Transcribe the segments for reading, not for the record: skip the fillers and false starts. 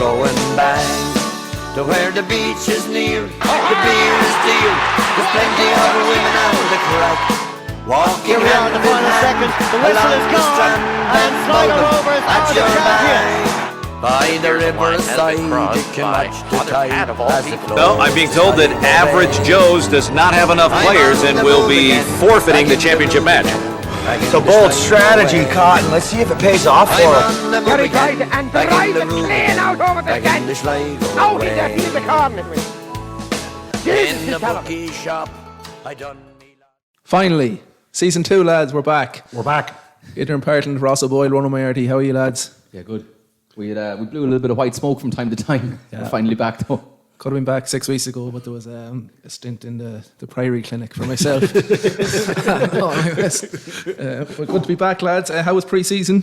going back to where the beach is near, the beer is dear, there's plenty of women on the crack. Walking here we are in the final second, the whistle is gone, and Sligo Rovers are the champions. By the riverside, you can watch the tide as it flows. Well, I'm being told that Average Joe's does not have enough players and will be forfeiting the championship match. It's a bold strategy, Cotton. Let's see if it pays off for him. Very tight and drive it clean out over the fence. Out in there, he's the corner. In the bookie shop, I done. Finally, season 2, lads, we're back. We're back. Interim Partland, Ross O'Boyle, Ronan Moriarty. How are you, lads? Yeah, good. We blew a little bit of white smoke from time to time. Yeah. We're finally back though. Could have been back 6 weeks ago, but there was a stint in the Priory Clinic for myself. But good to be back, lads. How was pre-season?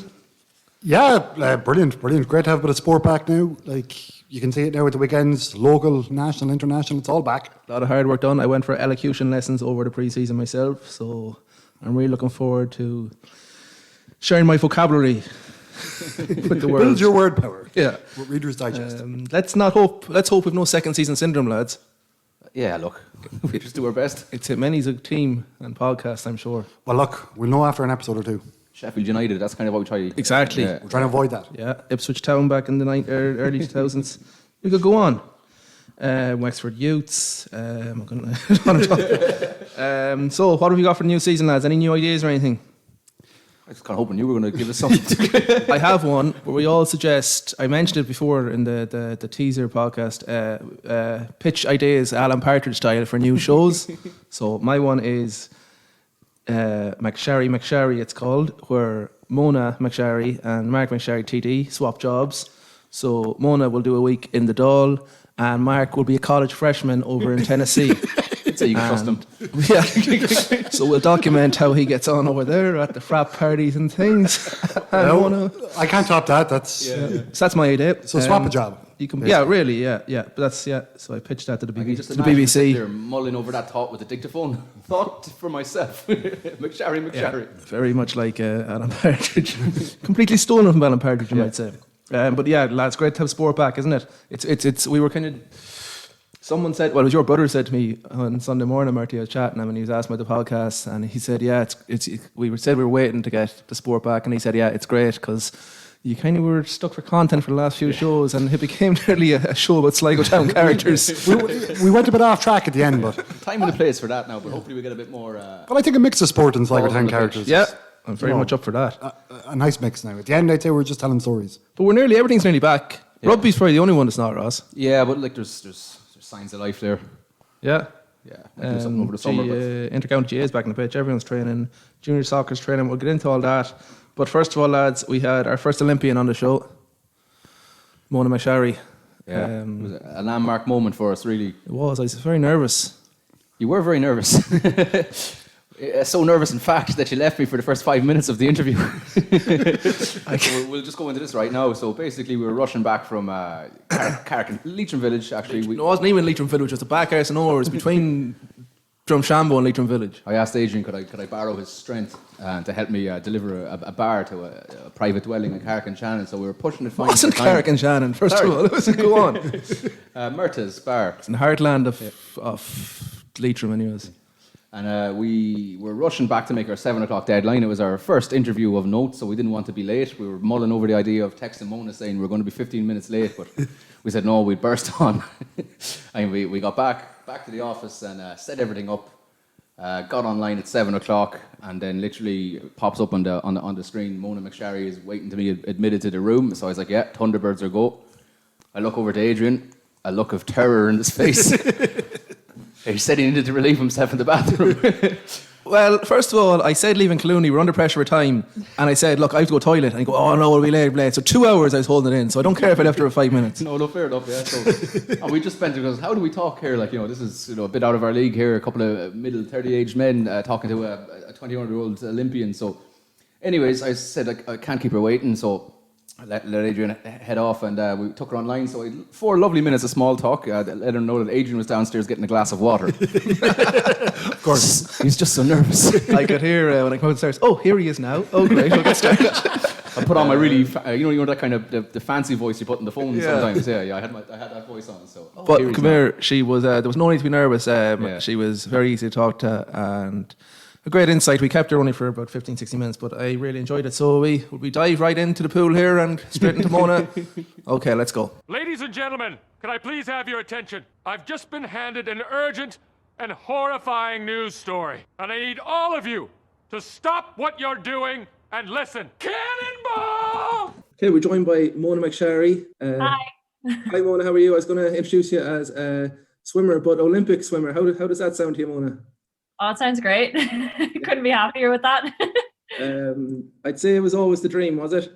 Yeah, brilliant. Great to have a bit of sport back now. Like, you can see it now at the weekends, local, national, international, it's all back. A lot of hard work done. I went for elocution lessons over the pre-season myself, so I'm really looking forward to sharing my vocabulary with the world. Build your word power. Yeah. With Reader's Digest. Let's hope we've no second season syndrome, lads. Yeah, look, we just do our best. It's Many's a team and podcast, I'm sure. Well, look, we'll know after an episode or two. Sheffield United, that's kind of what we try. Exactly. Yeah. We're trying to avoid that. Yeah, Ipswich Town back in the early 2000s. We could go on. Wexford Youths. I'm gonna so, what have you got for the new season, lads? Any new ideas or anything? I was kind of hoping you were going to give us something. I have one, but we all suggest, I mentioned it before in the teaser podcast, pitch ideas Alan Partridge style for new shows. So my one is Mc Sharry, it's called, where Mona Mc Sharry and Mark Mc Sharry TD swap jobs. So Mona will do a week in the Dáil and Mark will be a college freshman over in Tennessee. So you can trust him. Yeah. So we'll document how he gets on over there at the frat parties and things. And I can't top that. That's so that's my idea. So swap a job. You can, yeah, really, yeah. But that's So I pitched that to the I can just BBC. imagine they're mulling over that thought with the dictaphone. Thought for myself, McSharry. Yeah, very much like Alan Partridge. Completely stolen from Alan Partridge, you might say. But yeah, lads, great to have sport back, isn't it? It's. We were kind of. Someone said, well, it was your brother said to me on Sunday morning, Marty, I was chatting to him and he was asking about the podcast and he said, yeah, we were waiting to get the sport back and he said, yeah, it's great because you kind of were stuck for content for the last few shows and it became nearly a show about Sligo Town characters. we went a bit off track at the end, but... Time and a place for that now, but hopefully we get a bit more... Well, I think a mix of sport and Sligo Town characters. Yeah, I'm very much up for that. A nice mix now. At the end, I'd say we're just telling stories. But everything's nearly back. Yeah. Rugby's probably the only one that's not, Ross. Yeah, but like there's signs of life there. Yeah. Yeah. Do something over the summer. Inter-county GA is back in the pitch. Everyone's training. Junior soccer's training. We'll get into all that. But first of all, lads, we had our first Olympian on the show, Mona Mc Sharry. Yeah. It was a landmark moment for us, really. It was. I was very nervous. You were very nervous. So nervous, in fact, that you left me for the first 5 minutes of the interview. So we'll just go into this right now. So basically, we were rushing back from Leitrim Village, actually. No, it wasn't even Leitrim Village. It was the back arse and over. It was between Drumshambo and Leitrim Village. I asked Adrian, could I borrow his strength to help me deliver a bar to a private dwelling in Carrick and Shannon. So we were pushing it fine. It wasn't Carrick and Shannon, first of all. It was go on. Murtagh's bar. It's in the heartland of Leitrim, anyways. And we were rushing back to make our 7 o'clock deadline. It was our first interview of note, so we didn't want to be late. We were mulling over the idea of texting Mona saying we're going to be 15 minutes late, but we said no, we'd burst on. And we got back to the office and set everything up. Got online at 7 o'clock, and then literally pops up on the screen. Mona Mc Sharry is waiting to be admitted to the room. So I was like, yeah, Thunderbirds are go. I look over to Adrian, a look of terror in his face. He said he needed to relieve himself in the bathroom. Well, first of all, I said leaving Clooney, we're under pressure for time, and I said, look, I have to go toilet. And he go, oh no, we'll be late. So 2 hours I was holding it in, so I don't care if I left her for 5 minutes. No, fair enough, yeah. So, and we just spent it because how do we talk here? Like, this is a bit out of our league here, a couple of middle 30-age men talking to a 21-year-old Olympian. So anyways, I said I can't keep her waiting, so I let Adrian head off, and we took her online. So 4 lovely minutes of small talk. Let her know that Adrian was downstairs getting a glass of water. Of course. He's just so nervous. I could hear when I come upstairs, oh, here he is now. Oh, great, we'll get started. I put on my really, you know that kind of the fancy voice you put in the phone sometimes. Yeah. I had that voice on. So, But come here, she was. There was no need to be nervous. Yeah. She was very easy to talk to and a great insight. We kept her only for about 15, 16 minutes, but I really enjoyed it. So we dive right into the pool here and straight into Mona. Okay, let's go. Ladies and gentlemen, can I please have your attention? I've just been handed an urgent and horrifying news story, and I need all of you to stop what you're doing and listen. Cannonball! Okay, we're joined by Mona Mc Sharry. Hi. Hi, Mona. How are you? I was going to introduce you as a swimmer, but Olympic swimmer. How does that sound to you, Mona? Oh, it sounds great. Couldn't be happier with that. I'd say it was always the dream, was it?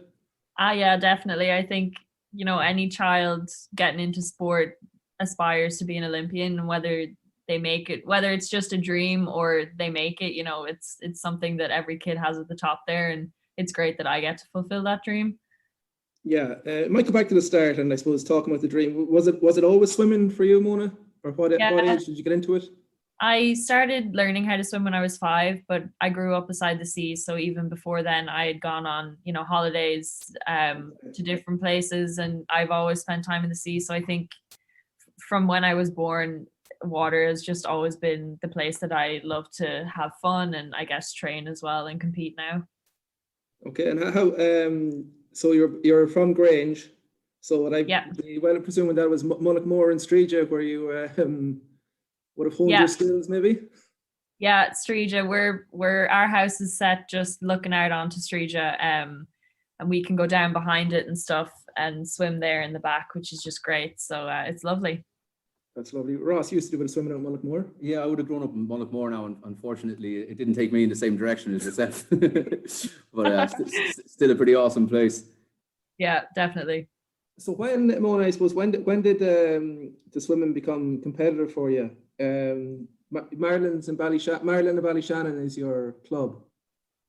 Yeah, definitely. I think, any child getting into sport aspires to be an Olympian, and whether they make it, whether it's just a dream or they make it, it's something that every kid has at the top there, and it's great that I get to fulfill that dream. Yeah, it might go back to the start, and I suppose talking about the dream, was it always swimming for you, Mona? Or what age did you get into it? I started learning how to swim when I was 5, but I grew up beside the sea. So even before then, I had gone on, holidays to different places, and I've always spent time in the sea. So I think from when I was born, water has just always been the place that I love to have fun and I guess train as well and compete now. Okay, and how? So you're from Grange. So what I'm presuming that was Mullaghmore and Sligo, where you would have honed your skills, maybe. Yeah, Sligo. Where our house is set, just looking out onto Sligo, and we can go down behind it and stuff and swim there in the back, which is just great. So it's lovely. That's lovely. Ross, you used to do a bit of swimming out in Mullaghmore. Yeah, I would have grown up in Mullaghmore now, and unfortunately, it didn't take me in the same direction as yourself. But still a pretty awesome place. Yeah, definitely. So when, Mona, I suppose, when did the swimming become competitive for you? Maryland and Ballyshannon is your club.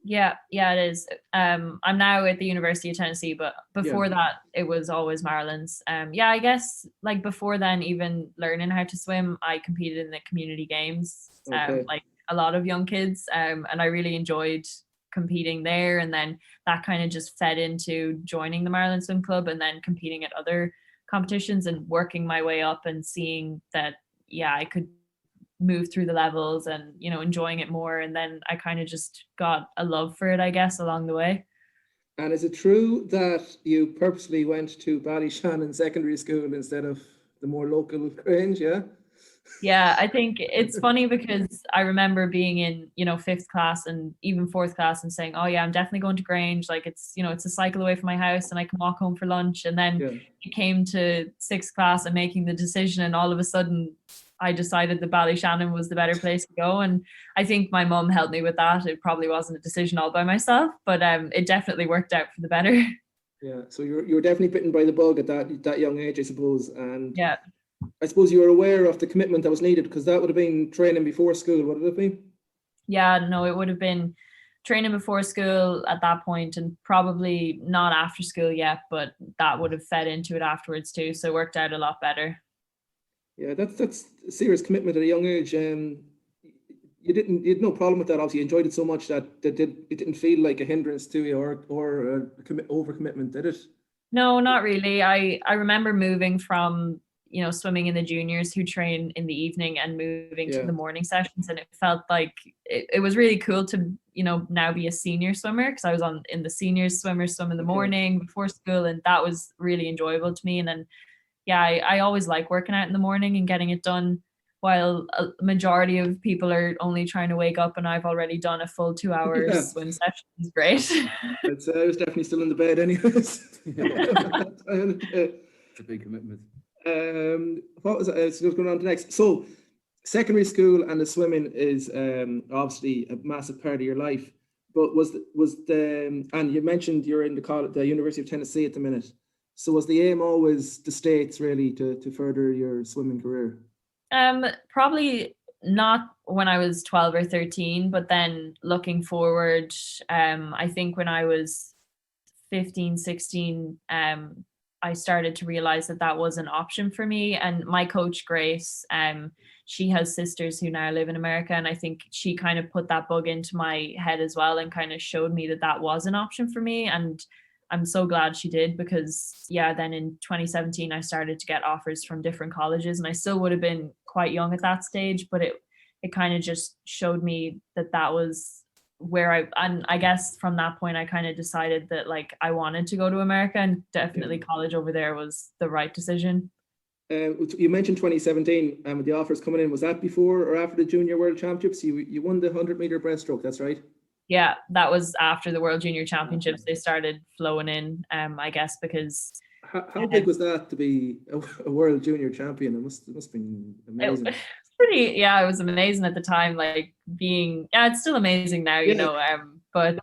Yeah, it is. I'm now at the University of Tennessee, but before that, it was always Maryland's. I guess like before then, even learning how to swim, I competed in the community games, like a lot of young kids, and I really enjoyed competing there. And then that kind of just fed into joining the Maryland Swim Club and then competing at other competitions and working my way up and seeing that, I could move through the levels and enjoying it more, and then I kind of just got a love for it, I guess, along the way. And is it true that you purposely went to Ballyshannon Secondary School instead of the more local Grange? Yeah, I think it's funny because I remember being in 5th class and even 4th class and saying, oh yeah, I'm definitely going to Grange, like it's it's a cycle away from my house and I can walk home for lunch. And then it came to 6th class and making the decision, and all of a sudden I decided that Ballyshannon was the better place to go. And I think my mum helped me with that. It probably wasn't a decision all by myself, but it definitely worked out for the better. Yeah, so you were definitely bitten by the bug at that young age, I suppose. And yeah, I suppose you were aware of the commitment that was needed, because that would have been training before school, would it have been? Yeah, no, it would have been training before school at that point, and probably not after school yet, but that would have fed into it afterwards too. So it worked out a lot better. Yeah, that's a serious commitment at a young age. You had no problem with that. Obviously, you enjoyed it so much that it didn't feel like a hindrance to you or overcommitment, did it? No, not really. I remember moving from swimming in the juniors who train in the evening and moving to the morning sessions, and it felt like it was really cool to now be a senior swimmer, because I was in the seniors swimmers swim in the morning before school, and that was really enjoyable to me. And then I always like working out in the morning and getting it done, while a majority of people are only trying to wake up, and I've already done a full 2 hours swim session. It's great. I was definitely still in the bed anyways. It's a big commitment. What was it? So going on to next. So secondary school and the swimming is obviously a massive part of your life, but and you mentioned you're in the University of Tennessee at the minute. So was the aim always the States, really, to further your swimming career? Probably not when I was 12 or 13, but then looking forward, I think when I was 15, 16, I started to realize that was an option for me. And my coach, Grace, she has sisters who now live in America, and I think she kind of put that bug into my head as well and kind of showed me that was an option for me. And I'm so glad she did, because then in 2017 I started to get offers from different colleges, and I still would have been quite young at that stage, but it kind of just showed me that was where I guess from that point I kind of decided that like I wanted to go to America, and definitely college over there was the right decision. You mentioned 2017 with the offers coming in. Was that before or after the Junior World Championships? You won the 100-meter breaststroke, that's right? Yeah, that was after the World Junior Championships. They started flowing in, I guess, because... How big was that to be a World Junior Champion? It must have been amazing. It was amazing at the time, like it's still amazing now, you know, but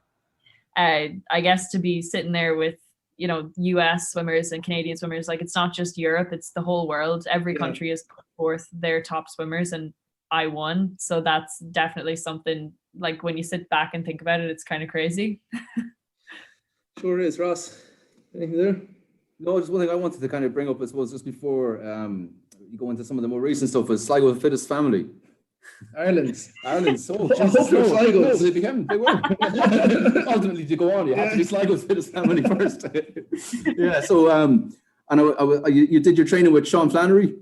I guess to be sitting there with, you know, US swimmers and Canadian swimmers, like it's not just Europe, it's the whole world. Every country has put forth their top swimmers, and I won. So that's definitely something, like when you sit back and think about it, it's kind of crazy. Sure is. Ross, anything there? No, just one thing I wanted to kind of bring up, I suppose, just before you go into some of the more recent stuff, is Sligo the fittest family. Ireland's. So Jesus, Sligo's. They were. Ultimately, to go on, you have to be Sligo's fittest family first. Yeah. So, you did your training with Sean Flannery,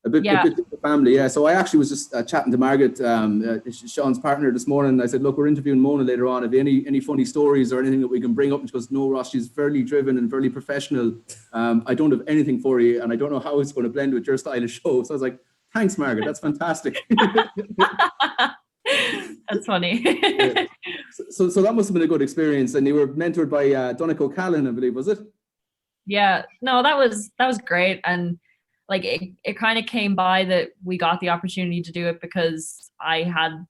a bit of the family. Yeah. So I actually was just chatting to Margaret, Sean's partner, this morning. I said, look, we're interviewing Mona later on. Have you any funny stories or anything that we can bring up? And she goes, no, Ross, she's fairly driven and fairly professional. I don't have anything for you, and I don't know how it's going to blend with your style of show. So I was like, thanks, Margaret. That's fantastic. That's funny. Yeah. So that must have been a good experience. And you were mentored by Donncha Callan, I believe, was it? Yeah. No, that was great. And like it kind of came by that we got the opportunity to do it because I had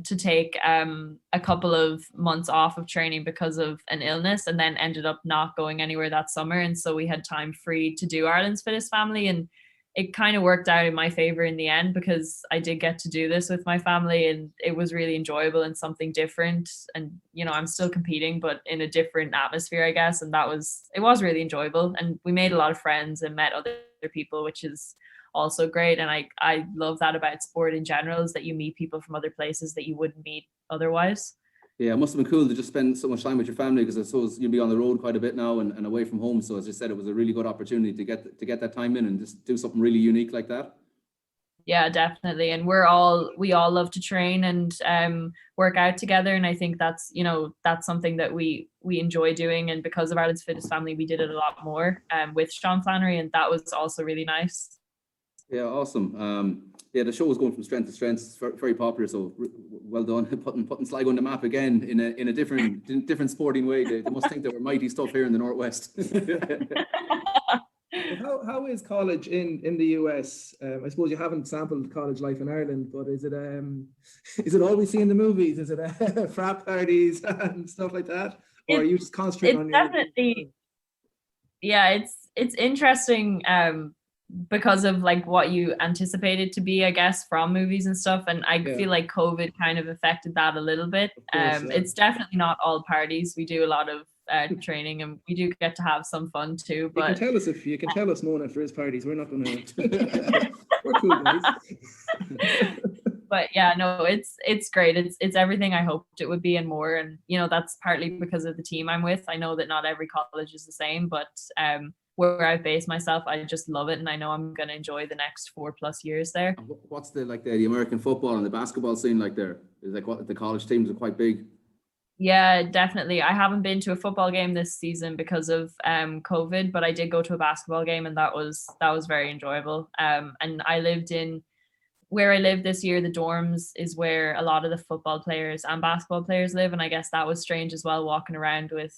to take a couple of months off of training because of an illness, and then ended up not going anywhere that summer. And so we had time free to do Ireland's Fittest Family, and it kind of worked out in my favor in the end, because I did get to do this with my family, and it was really enjoyable and something different. And, you know, I'm still competing, but in a different atmosphere, I guess. And it was really enjoyable. And we made a lot of friends and met other people, which is also great. And I love that about sport in general, is that you meet people from other places that you wouldn't meet otherwise. Yeah, it must have been cool to just spend so much time with your family, because I suppose you'll be on the road quite a bit now and away from home. So as you said, it was a really good opportunity to get that time in and just do something really unique like that. Yeah, definitely. And we all love to train and work out together. And I think that's something that we enjoy doing. And because of Ireland's Fittest Family, we did it a lot more with Sean Flannery, and that was also really nice. Yeah, awesome. Yeah, the show was going from strength to strength. It's very popular, so well done putting Sligo on the map again in a different sporting way. They must think that we're mighty stuff here in the Northwest. How is college in the US? I suppose you haven't sampled college life in Ireland, but is it all we see in the movies? Is it frat parties and stuff like that, or are you just concentrating on your? Definitely. Yeah, it's interesting. Because of like what you anticipated to be, I guess, from movies and stuff. And I feel like COVID kind of affected that a little bit. It's definitely not all parties. We do a lot of training, and we do get to have some fun too. But you can tell us Mona for his parties. We're not going to. We're cool guys. But yeah, no, it's great. It's everything I hoped it would be and more. And you know, that's partly because of the team I'm with. I know that not every college is the same, but where I base myself, I just love it, and I know I'm going to enjoy the next 4+ years there. What's the American football and the basketball scene like there? Is like what the college teams are quite big. Yeah, definitely. I haven't been to a football game this season because of COVID, but I did go to a basketball game, and that was very enjoyable. And I lived in where I lived this year. The dorms is where a lot of the football players and basketball players live, and I guess that was strange as well, walking around with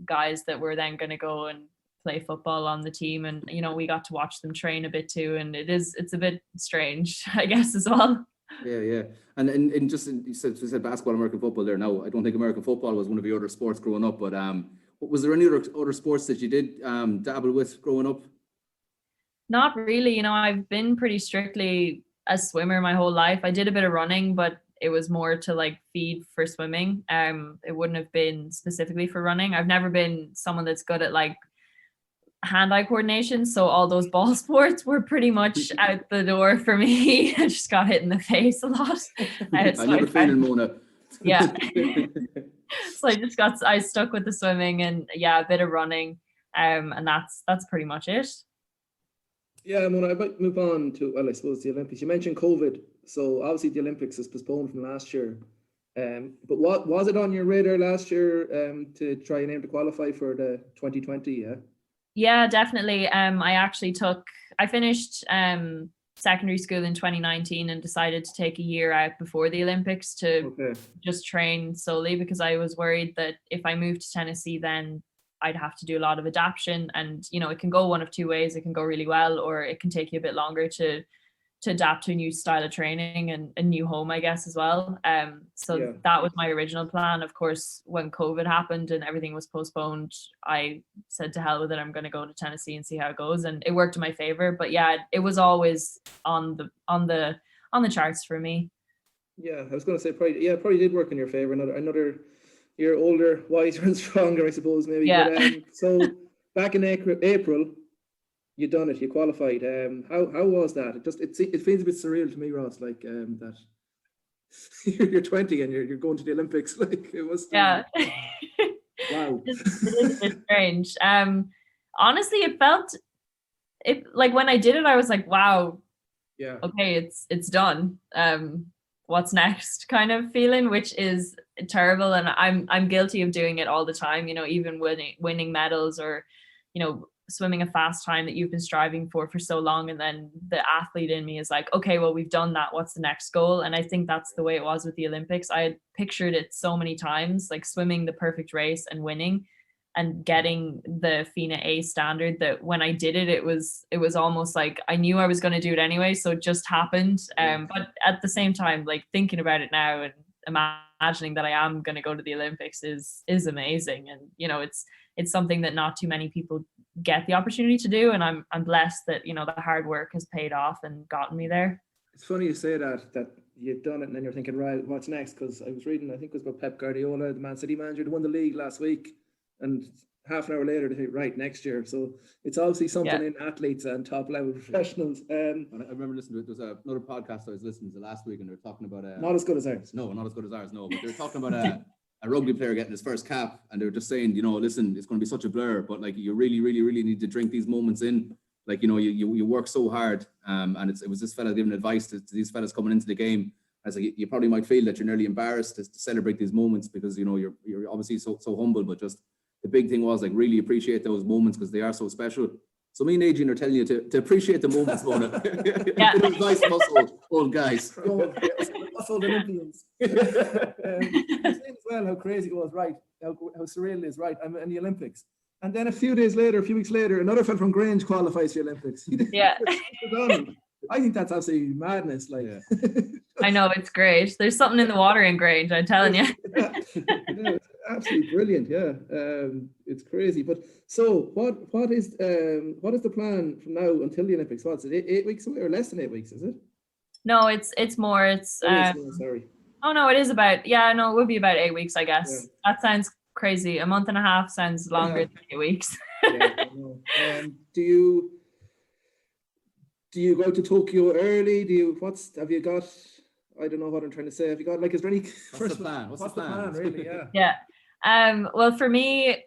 guys that were then going to go and play football on the team. And you know, we got to watch them train a bit too, and it's a bit strange, I guess, as well. Yeah. And you said basketball, American football there. Now, I don't think American football was one of your other sports growing up, but was there any other sports that you did dabble with growing up? Not really. You know, I've been pretty strictly a swimmer my whole life. I did a bit of running, but it was more to like feed for swimming. It wouldn't have been specifically for running. I've never been someone that's good at like hand-eye coordination, so all those ball sports were pretty much out the door for me. I just got hit in the face a lot. I never failed in Mona. Yeah. So I stuck with the swimming and yeah, a bit of running. And that's pretty much it. Yeah, Mona, I might move on to, well, I suppose the Olympics. You mentioned COVID, so obviously the Olympics is postponed from last year. But what was it on your radar last year to try and aim to qualify for the 2020? Yeah. Yeah, definitely. I finished secondary school in 2019 and decided to take a year out before the Olympics to just train solely, because I was worried that if I moved to Tennessee, then I'd have to do a lot of adaptation, and it can go one of two ways. It can go really well, or it can take you a bit longer to adapt to a new style of training and a new home, I guess, as well. That was my original plan. Of course, when COVID happened and everything was postponed, I said to hell with it. I'm going to go to Tennessee and see how it goes, and it worked in my favor. But yeah, it was always on the charts for me. Yeah, I was going to say probably did work in your favor. Another year older, wiser, and stronger, I suppose, maybe. Yeah. But, so back in April, you done it. You qualified. How was that? It feels a bit surreal to me, Ross. Like that you're 20 and you're going to the Olympics. Like it was. Yeah. Wow. It is a bit strange. Honestly, it like when I did it, I was like, wow. Yeah. Okay, it's done. What's next kind of feeling, which is terrible, and I'm guilty of doing it all the time. Even winning medals, or swimming a fast time that you've been striving for so long, and then the athlete in me is like, okay, well, we've done that, what's the next goal? And I think that's the way it was with the Olympics. I had pictured it so many times, like swimming the perfect race and winning and getting the FINA A standard, that when I did it, it was almost like I knew I was going to do it anyway, so it just happened. But at the same time, like thinking about it now and imagining that I am going to go to the Olympics is amazing. And it's something that not too many people get the opportunity to do, and I'm blessed that the hard work has paid off and gotten me there. It's funny you say that you've done it and then you're thinking, right, what's next? Because I was reading, I think it was about Pep Guardiola, the Man City manager, who won the league last week, and half an hour later they say, right, next year. So it's obviously something in athletes and top level professionals. I remember listening to it. There's another podcast I was listening to last week, and they were talking about not as good as ours. No, not as good as ours. No, but they were talking about a rugby player getting his first cap, and they were just saying, listen, it's going to be such a blur, but like you really, really, really need to drink these moments in. Like you work so hard, and it was this fella giving advice to these fellas coming into the game. I was like, you probably might feel that you're nearly embarrassed to celebrate these moments, because you're obviously so humble, but just the big thing was like really appreciate those moments because they are so special. So me and Adrian are telling you to appreciate the moments, Mona. Yeah. Advice from us old guys. Us old Olympians. Saying as well how crazy it was, right? How surreal it is, right? I'm in the Olympics. And then a few weeks later, another fellow from Grange qualifies for the Olympics. Yeah. I think that's absolutely madness. Like, I know, it's great. There's something in the water in Grange, I'm telling you. It's absolutely brilliant. Yeah, it's crazy. But so, what is the plan from now until the Olympics? What's it? 8 weeks away, or less than 8 weeks? Is it? No, it's more. It's sorry. Oh no, it is about. Yeah, no, it would be about 8 weeks, I guess. Yeah. That sounds crazy. A month and a half sounds longer than 8 weeks. Yeah, I know. Do you go to Tokyo early? Have you got, I don't know what I'm trying to say. Have you got, like, is there any... What's the plan? What's the plan, really? Yeah. Yeah. Well, for me,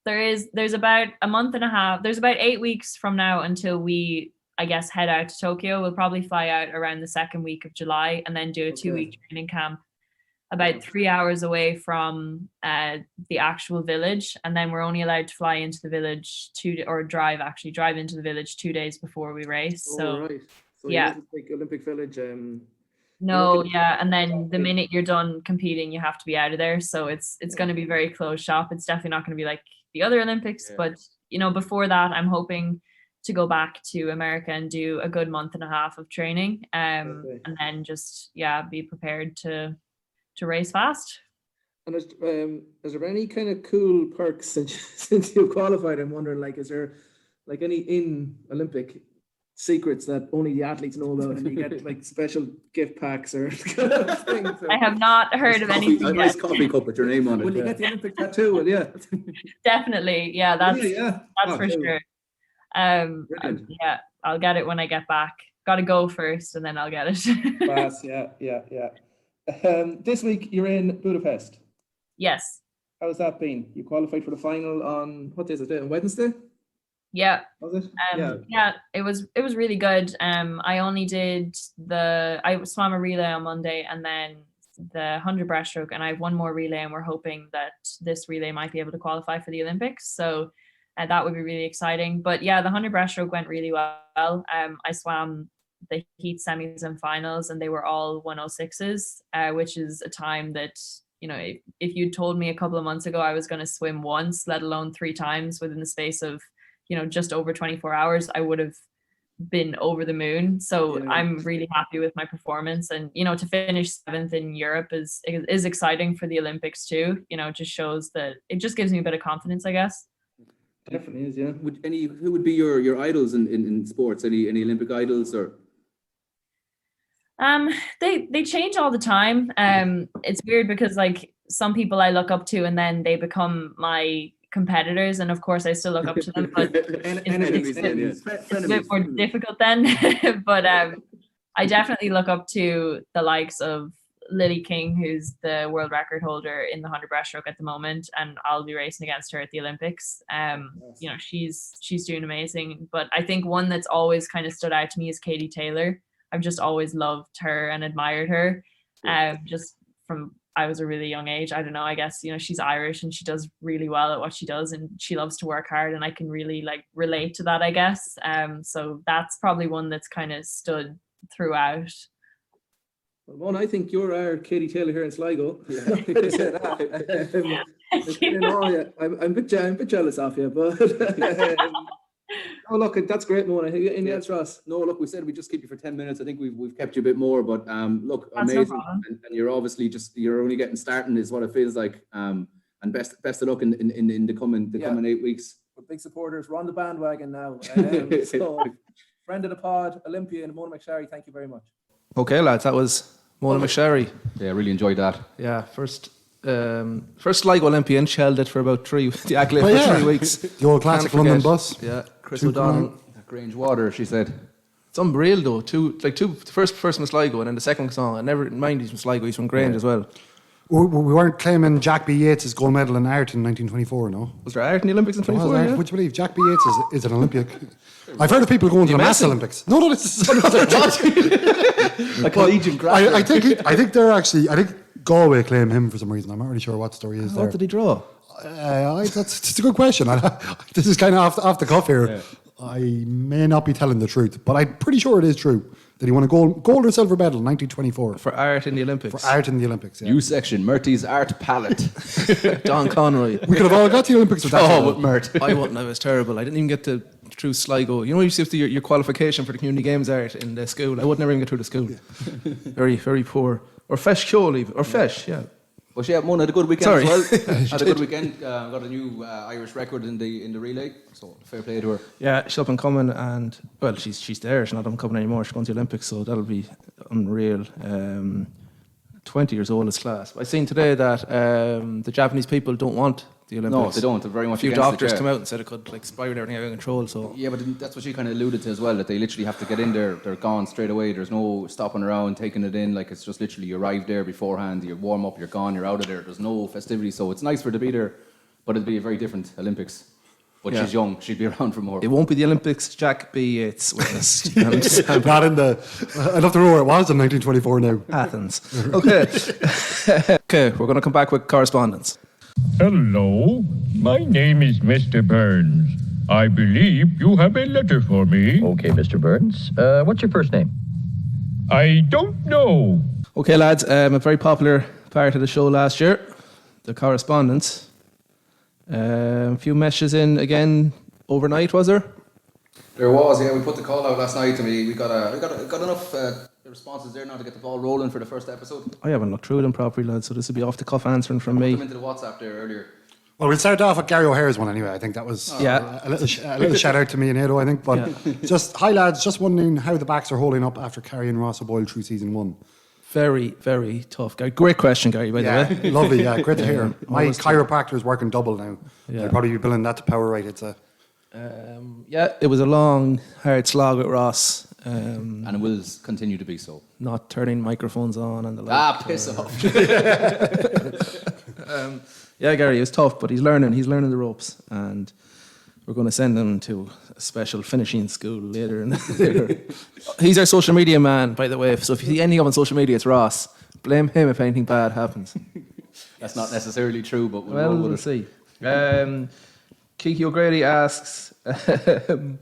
there's about a month and a half. There's about 8 weeks from now until we, I guess, head out to Tokyo. We'll probably fly out around the second week of July and then do a 2-week training camp about 3 hours away from the actual village, and then we're only allowed to fly into the village drive into the village 2 days before we race. So right. So yeah, like Olympic Village. No, yeah, and then the minute you're done competing, you have to be out of there. So it's going to be very closed shop. It's definitely not going to be like the other Olympics, but before that, I'm hoping to go back to America and do a good month and a half of training, and then just be prepared to race fast. And is there any kind of cool perks since you've qualified? I'm wondering, like, is there like any in Olympic secrets that only the athletes know about, and you get like special gift packs or things? I have not heard of anything. A nice coffee cup with your name on it. Will you get the Olympic tattoo? Well, yeah. Definitely, yeah. That's for sure. Yeah, I'll get it when I get back. Got to go first, and then I'll get it. Class, yeah. This week you're in Budapest. Yes. How's that been? You qualified for the final on, what day is it? On Wednesday? Yeah. Was it? Yeah, it was really good. I only did I swam a relay on Monday and then the 100 breaststroke, and I have one more relay, and we're hoping that this relay might be able to qualify for the Olympics. So that would be really exciting. But yeah, the 100 breaststroke went really well. I swam the heat semis and finals, and they were all 106s, which is a time that, you know, if you'd told me a couple of months ago I was going to swim once, let alone 3 times within the space of, you know, just over 24 hours, I would have been over the moon. So I'm really happy with my performance, and, you know, to finish 7th in Europe is exciting for the Olympics too. You know, it just shows that, it just gives me a bit of confidence, I guess. Definitely is, yeah. Who would be your idols in sports? Any Olympic idols or? They change all the time. It's weird because, like, some people I look up to and then they become my competitors, and of course I still look up to them, but it's a bit more difficult then. But I definitely look up to the likes of Lily King, who's the world record holder in the 100 breaststroke at the moment, and I'll be racing against her at the Olympics. You know, she's doing amazing. But I think one that's always kind of stood out to me is Katie Taylor. I've just always loved her and admired her, just from I was a really young age. I don't know, I guess, you know, she's Irish and she does really well at what she does, and she loves to work hard, and I can really, like, relate to that, I guess. So that's probably one that's kind of stood throughout. Well, Mona, I think you're our Katie Taylor here in Sligo. I'm a bit jealous of you, but oh, look, that's great, Mona. Any else, Ross? No, look, we said we'd just keep you for 10 minutes. I think we've kept you a bit more, but look, That's amazing. no problem. And you're obviously you're only getting starting, is what it feels like. And best of luck in the coming 8 weeks. We're big supporters. We're on the bandwagon now. So, friend of the pod, Olympian, Mona Mc Sharry, thank you very much. Okay, lads, that was Mona Mc Sharry. Yeah, I really enjoyed that. Yeah, first Sligo Olympian, shelled it for about the accolade for 3 weeks. The old classic Can't London forget. bus. Yeah, Chris O'Donnell. Grange Water, she said. It's unreal though. The first from Sligo, and then the second song. I never mind he's from Sligo. He's from Grange as well. We weren't claiming Jack B. Yates' gold medal in art in 1924, no? Was there art in the Olympics in 24? Yeah? Would you believe Jack B. Yates is an Olympic? I've heard of people going to the mass Olympics. No, this is a collegian graphic. I think Galway claim him for some reason. I'm not really sure what story is there. What did he draw? That's a good question. This is kind of off the cuff here. Yeah. I may not be telling the truth, but I'm pretty sure it is true that he won a gold or silver medal in 1924. For art in the Olympics. For art in the Olympics, yeah. New section, Murty's art palette. Don Conroy. We could have all got to the Olympics with that. Oh, with Mert. I wouldn't. I was terrible. I didn't even get to through Sligo. You know, you see your qualification for the community games art in the school. I would never even get through the school. Very, very poor. Or Fesh Kjol even. Or Fesh, yeah. But yeah, Mona had a good weekend as well. Had a good weekend. Got a new Irish record in the relay. So fair play to her. Yeah, she's up and coming, and well, she's there. She's not up and coming anymore. She's going to the Olympics, so that'll be unreal. 20 years old is class. I seen today that the Japanese people don't want the Olympics. No, they don't. They're very much. A few doctors come out and said it could spiral everything out of control. So yeah, but that's what she kind of alluded to as well. That they literally have to get in there. They're gone straight away. There's no stopping around, taking it in. Like, it's just literally you arrive there beforehand. You warm up. You're gone. You're out of there. There's no festivity. So it's nice for her to be there, but it'll be a very different Olympics. But she's young. She'll be around for more. It won't be the Olympics. Jack B. Yates with us. Not in the. I'd love to know where it was in 1924 now. Athens. Okay. Okay, we're going to come back with correspondence. Hello, my name is Mr. Burns. I believe you have a letter for me. Okay, Mr. Burns. What's your first name? I don't know. Okay, lads, a very popular part of the show last year, the correspondence. A few messages in again overnight, was there? There was, yeah. We put the call out last night, and we got enough responses there now to get the ball rolling for the first episode. I haven't looked through them properly, lads, so this will be off the cuff answering from me. Put them into the WhatsApp there earlier. Well, we'll start off with Gary O'Hare's one anyway. I think that was a little shout out to me and Edo, I think. But just, hi lads, just wondering how the backs are holding up after carrying Ross O'Boyle through season 1. Very, very tough, Gary. Great question, Gary, by the way. Lovely, great to hear. My chiropractor is working double now. Yeah. I'll probably be billing that to power right. It's it was a long, hard slog with Ross. And it will continue to be so. Not turning microphones on and the like. Piss off. Yeah, Gary, it was tough, but he's learning the ropes, and we're going to send him to a special finishing school later. He's our social media man, by the way. So if you see anything on social media, it's Ross. Blame him if anything bad happens. That's not necessarily true, but we'll see. Kiki O'Grady asks, the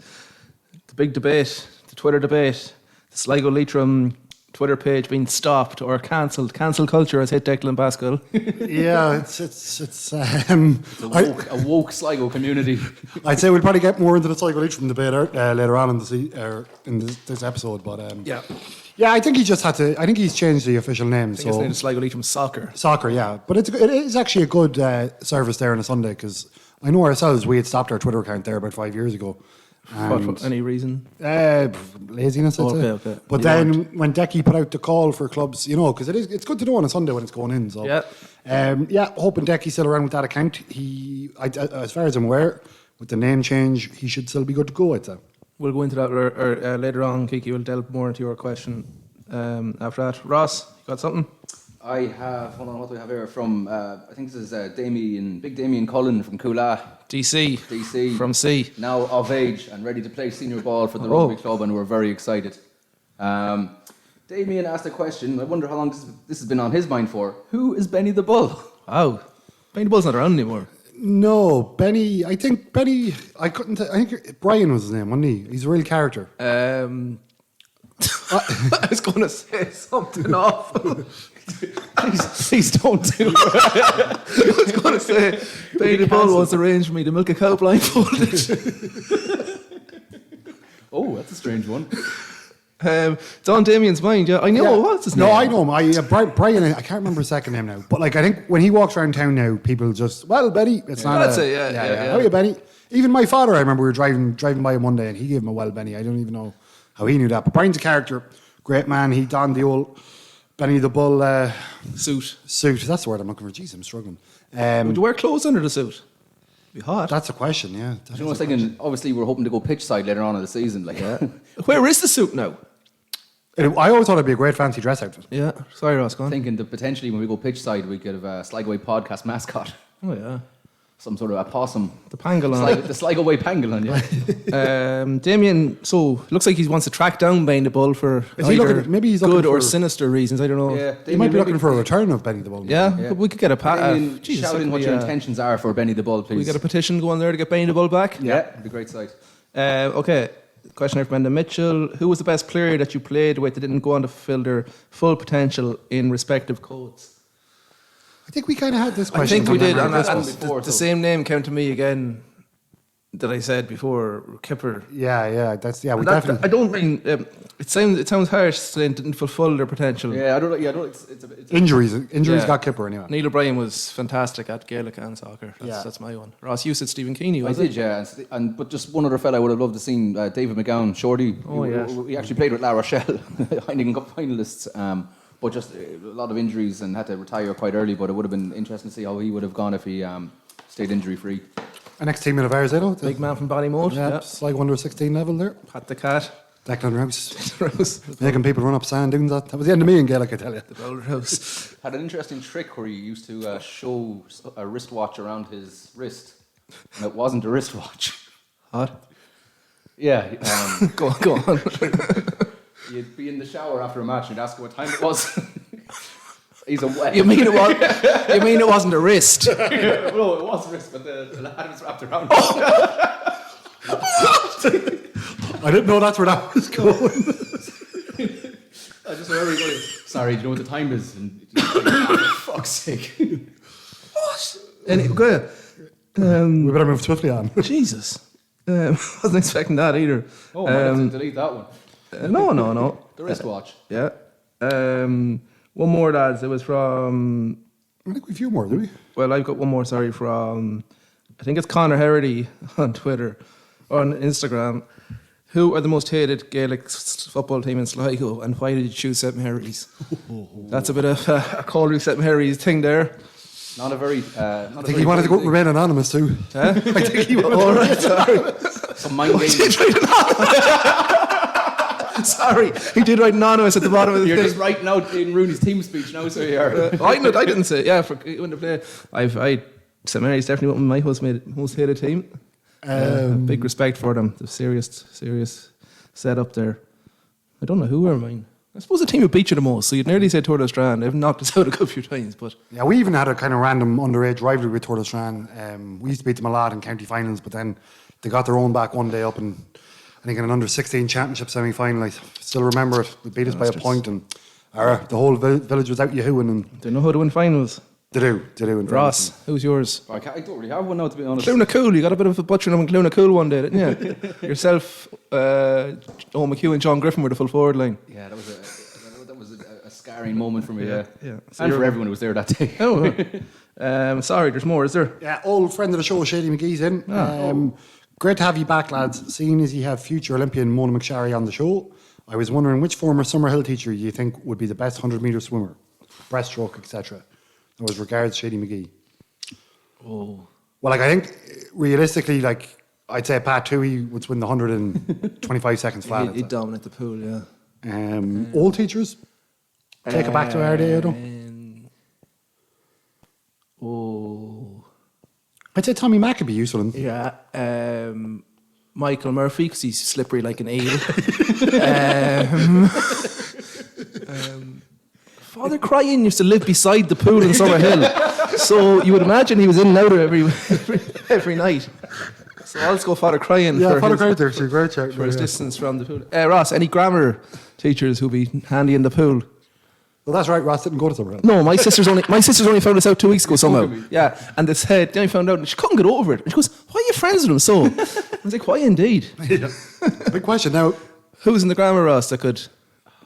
big debate, the Twitter debate, the Sligo Leitrim Twitter page being stopped or cancelled. Cancel culture has hit Declan Pascal. Yeah, it's a woke Sligo community. I'd say we'll probably get more into the Sligo Leitrim debate later on in this episode, but yeah, I think he just had to. I think he's changed the official name. I think his name is Sligo Leitrim Soccer. Soccer, yeah, but it is actually a good service there on a Sunday, because I know ourselves, we had stopped our Twitter account there about 5 years ago. For any reason? Laziness, I'd say. Okay. But then when Decky put out the call for clubs, because it's good to know on a Sunday when it's going in. So hoping Decky's still around with that account. As far as I'm aware, with the name change, he should still be good to go, I'd say. We'll go into that later on, Kiki. We'll delve more into your question after that. Ross, you got something? I have, hold on, what do we have here? From, I think this is Big Damien Cullen from Coolagh. DC. From C. Now of age and ready to play senior ball for the rugby club, and we're very excited. Damien asked a question. I wonder how long this has been on his mind for. Who is Benny the Bull? Wow. Benny the Bull's not around anymore. No, Benny, I think Brian was his name, wasn't he? He's a real character. I was going to say something awful. Please don't do it. I was going to say, Benny the Bull was arranged for me to milk a cow blindfolded. Oh, that's a strange one. It's on Damien's mind, yeah. I know, what's his name? No, I know him. Brian, I can't remember his second name now. But I think when he walks around town now, people just, well, Benny. It's not That's it, yeah. How are you, Benny? Even my father, I remember we were driving by him one day, and he gave him a well, Benny. I don't even know how he knew that. But Brian's a character, great man. He donned the old Benny the Bull suit. That's the word I'm looking for. Jeez, I'm struggling. Would you wear clothes under the suit? Be hot. That's a question, yeah. I was thinking, obviously, we're hoping to go pitch side later on in the season. Where is the suit now? I always thought it'd be a great fancy dress outfit. Yeah, sorry, Ross, go on. Thinking that potentially when we go pitch side, we could have a Sligo Way podcast mascot. Oh, yeah. Some sort of a possum. The pangolin. The Sligo Way pangolin, yeah. Damien, so looks like he wants to track down Benny the Bull for maybe he's good or sinister reasons, I don't know. Yeah, he might be looking for a return of Benny the Bull. Yeah, but we could get a shout in what your intentions are for Benny the Bull, please. We get a petition going there to get Benny the Bull back? Yeah, it'd be a great sight. Okay, question here from Brendan Mitchell. Who was the best player that you played with that didn't go on to fulfill their full potential in respective codes? I think we kind of had this question. I think we did, and the same name came to me again that I said before, Kipper. Yeah, definitely. I don't mean it sounds harsh saying didn't fulfil their potential. Yeah, I don't. It's injuries got Kipper anyway. Neil O'Brien was fantastic at Gaelic and soccer. That's my one. Ross, you said Stephen Keeney. I did, yeah. But just one other fella I would have loved to seen, David McGowan, Shorty. Oh yeah. We actually played with La Rochelle, Heineken Cup finalists. But just a lot of injuries and had to retire quite early. But it would have been interesting to see how he would have gone if he stayed injury free. An ex-teammate of ours, big man from Ballymote. Yeah, Sligo under 16 level there. Pat the Cat. Declan Rouse. Making people run up sand dunes. That was the end of me in Gaelic, I tell you. The Boulder House. Had an interesting trick where he used to show a wristwatch around his wrist. And it wasn't a wristwatch. What? Yeah. Go on. You'd be in the shower after a match and you'd ask what time it was. He's a wet. You mean it wasn't a wrist? No, it was a wrist, but the lad was wrapped around. I didn't know that's where that was going. I just remember going, sorry, do you know what the time is? And for fuck's sake. What? Anyway, we better move swiftly on. Jesus. Wasn't expecting that either. Oh, I have to delete that one. No. The wristwatch. Yeah. One more, lads. It was from... I think we have a few more, do we? Well, I've got one more, from... I think it's Conor Herity on Twitter, or on Instagram. Who are the most hated Gaelic football team in Sligo, and why did you choose St Mary's? That's a bit of a Colby St Mary's thing there. Not a very... I think he wanted to go remain anonymous too. Huh? I think he wanted to sorry. Some mind games. Sorry, he did write anonymous at the bottom of the You're thing. just writing out in Rooney's team speech now, so you are. I didn't say, yeah, for when to play. I St Mary's definitely one of my most hated team. Big respect for them. The serious setup there. I don't know who were mine. I suppose the team who beat you the most. So you'd nearly say Tour de Strand. They've knocked us out a good few times, but yeah, we even had a kind of random underage rivalry with Tour de Strand. We used to beat them a lot in county finals, but then they got their own back one day up in, I think, in an under-16 championship semi-final. I still remember it. They beat us by a point, and the whole village was out yahooing. And they know how to win finals. They do. In Ross, who's yours? I don't really have one now, to be honest. Clunacool, you got a bit of a butchering in Clunacool one day, didn't you? Yourself, Owen McHugh and John Griffin were the full forward line. Yeah, that was a scarring moment for me, yeah. So and for everyone who was there that day. Sorry, there's more, is there? Yeah, old friend of the show, Shady McGee's in. Great to have you back, lads. Seeing as you have future Olympian Mona Mc Sharry on the show, I was wondering which former Summerhill teacher you think would be the best 100-metre swimmer, breaststroke, etc. That was regards, Shady McGee. Oh. Well, I think realistically, I'd say Pat Toohey would win the 100 in 25 seconds flat. He'd dominate the pool, yeah. Old teachers? Take it back to our day, I'd say Tommy Mack would be useful. Yeah. Michael Murphy, because he's slippery like an eel. Father Cryan used to live beside the pool in Summerhill, so you would imagine he was in and out every night. So I'll just go Father Cryan. Yeah, Father Cryan there, great shout. For his distance from the pool. Ross, any grammar teachers who'll be handy in the pool? Well, that's right. Ross didn't go to Summerhill. No, my sister's only found this out 2 weeks ago somehow. Yeah, and they said then I found out and she couldn't get over it. And she goes, "Why are you friends with him?" So I was like, "Why indeed?" Yeah. Big question now. Who's in the grammar, Ross? That could.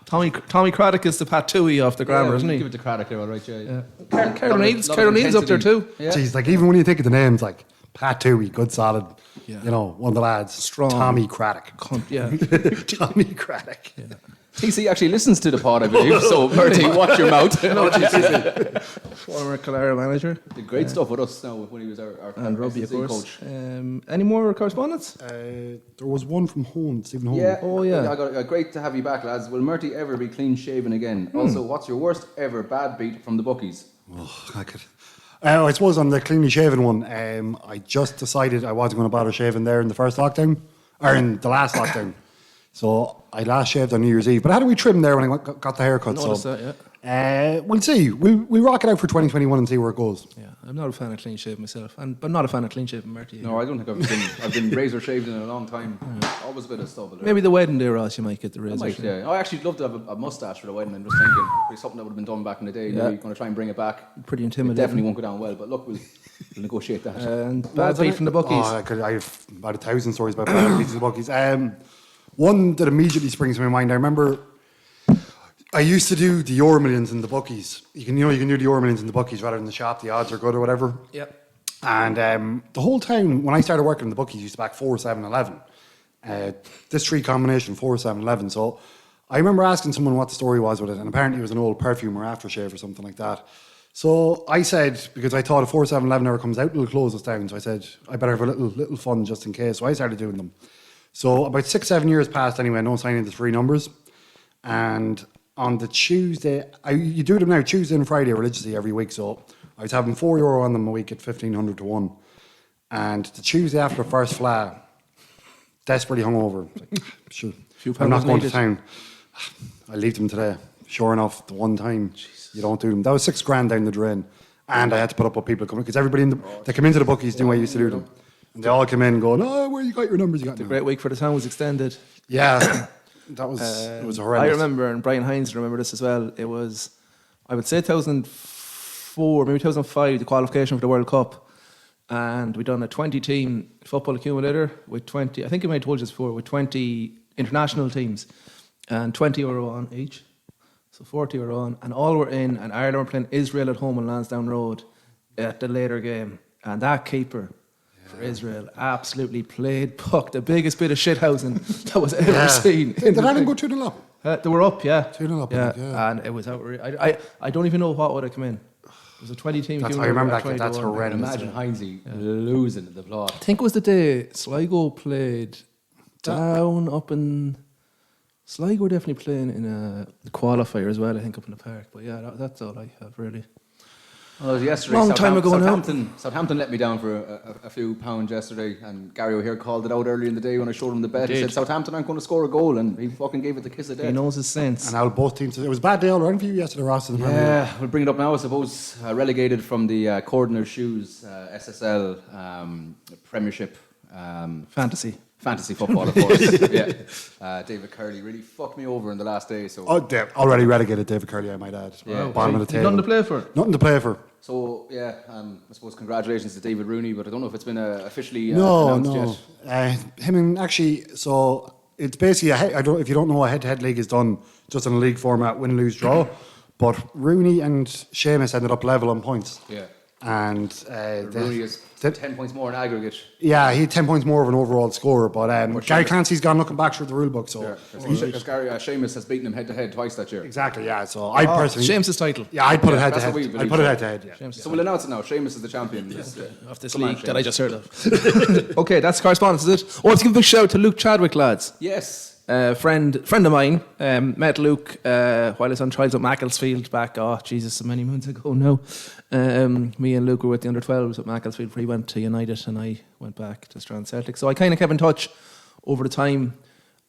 Tommy Craddock is the Pat Toohey off the grammar, isn't he? Give it to Craddock there, all right, yeah. Carol Neal's up there too. Yeah. Jeez, even when you think of the names, Pat Toohey, good solid, one of the lads. Strong. Tommy Craddock. Tommy Craddock. Yeah. TC actually listens to the pod, I believe, so Murty, watch your mouth. Former Clara manager. Did great stuff with us now when he was our and Robbie, of course. Coach. Any more correspondence? There was one from home, Stephen Holmes. Yeah. Oh, yeah. I got great to have you back, lads. Will Murty ever be clean shaven again? Also, what's your worst ever bad beat from the bookies? I suppose on the cleanly shaven one, I just decided I wasn't going to bother shaving there in the first lockdown, or in the last lockdown. So I last shaved on New Year's Eve. But I had a wee trim there when I got the haircut. Noticed that, yeah. We'll see. We'll rock it out for 2021 and see where it goes. Yeah, I'm not a fan of clean shave myself, but not a fan of clean shaving Murty. No, I don't think I've been razor shaved in a long time. Always a bit of stubble. Maybe the wedding day, Ross, you might get the razor. Yeah. I actually love to have a mustache for the wedding. I'm just thinking it's something that would have been done back in the day. Yeah. We're going to try and bring it back. Pretty intimidating. It definitely won't go down well, but look, we'll negotiate that. And bad beat from the bookies. I have about 1,000 stories about bad beats from the bookies. One that immediately springs to my mind. I remember I used to do the Euro Millions in the bookies. You can do the Euro Millions in the bookies rather than the shop. The odds are good or whatever. Yep. And the whole time when I started working in the bookies, I used to back 4, 7, 11. This 3 combination, 4, 7, 11. So I remember asking someone what the story was with it, and apparently it was an old perfume or aftershave or something like that. So I said, because I thought if 4, 7, 11 ever comes out, it'll close us down. So I said, I better have a little fun just in case. So I started doing them. So about 6, 7 years passed anyway, no signing the 3 numbers. And on the Tuesday, you do them now Tuesday and Friday religiously every week. So I was having €4 on them a week at 1,500 to 1. And the Tuesday after the first flat, desperately hungover. Sure, I'm not going to town. I leave them today. Sure enough, the one time you don't do them. That was $6,000 down the drain. And I had to put up with people coming, because everybody they come into the bookies the way I used to do them. And they all come in going, "Oh, where you got your numbers? You got the great week for the town was extended." Yeah, that was it was horrendous. I remember, and Brian Hines remember this as well. It was, I would say, 2004, maybe 2005, the qualification for the World Cup, and we'd done a 20-team football accumulator with 20. I think I might have told you this before, with 20 international teams, and €20 on each, so €40 on, and all were in. And Ireland were playing Israel at home on Lansdowne Road at the later game, and that keeper for Israel absolutely played puck, the biggest bit of shithousing that was ever seen. Did Ireland go 2-0 up? They were up, 2-0 up, yeah. And it was outrageous. I don't even know what would have come in. It was a 20-team. I remember that. That's horrendous. Imagine Heinze losing the plot. I think it was the day Sligo played down up in. Sligo were definitely playing in the qualifier as well, I think, up in the park. But yeah, that's all I have really. Well, yesterday, Long time ago now. Southampton let me down for a few pounds yesterday, and Gary O'Hare called it out earlier in the day when I showed him the bet. He said Southampton aren't going to score a goal, and he fucking gave it the kiss of death. He knows his sense. And how both teams. It was a bad day all around for you yesterday, Ross. Yeah, we'll bring it up now. I suppose relegated from the Cordner Shoes SSL Premiership Fantasy football, of course. Yeah. David Curley really fucked me over in the last day. So already relegated David Curley, I might add. Yeah. Bottom of the table. Nothing to play for. Nothing to play for. So yeah, I suppose congratulations to David Rooney, but I don't know if it's been officially announced yet. Him and actually, so it's basically if you don't know, a head-to-head league is done just in a league format, win, lose, draw. But Rooney and Seamus ended up level on points. Yeah. And Rooney is 10 points more in aggregate. Yeah, he had 10 points more of an overall score. But Gary Clancy's gone looking back through the rule book. So because Seamus has beaten him head-to-head twice that year. Exactly, yeah. So I personally... Seamus' title. Yeah, I'd put it head-to-head. I'd put it head-to-head, yeah. So we'll announce it now. Seamus is the champion of this league that I just heard of. Okay, that's correspondence, is it? Oh, let's give a big shout out to Luke Chadwick, lads. Yes. Friend of mine, met Luke while I was on trials at Macclesfield back, so many moons ago now. Me and Luke were with the under-12s at Macclesfield before he went to United and I went back to Strand Celtic. So I kind of kept in touch over the time,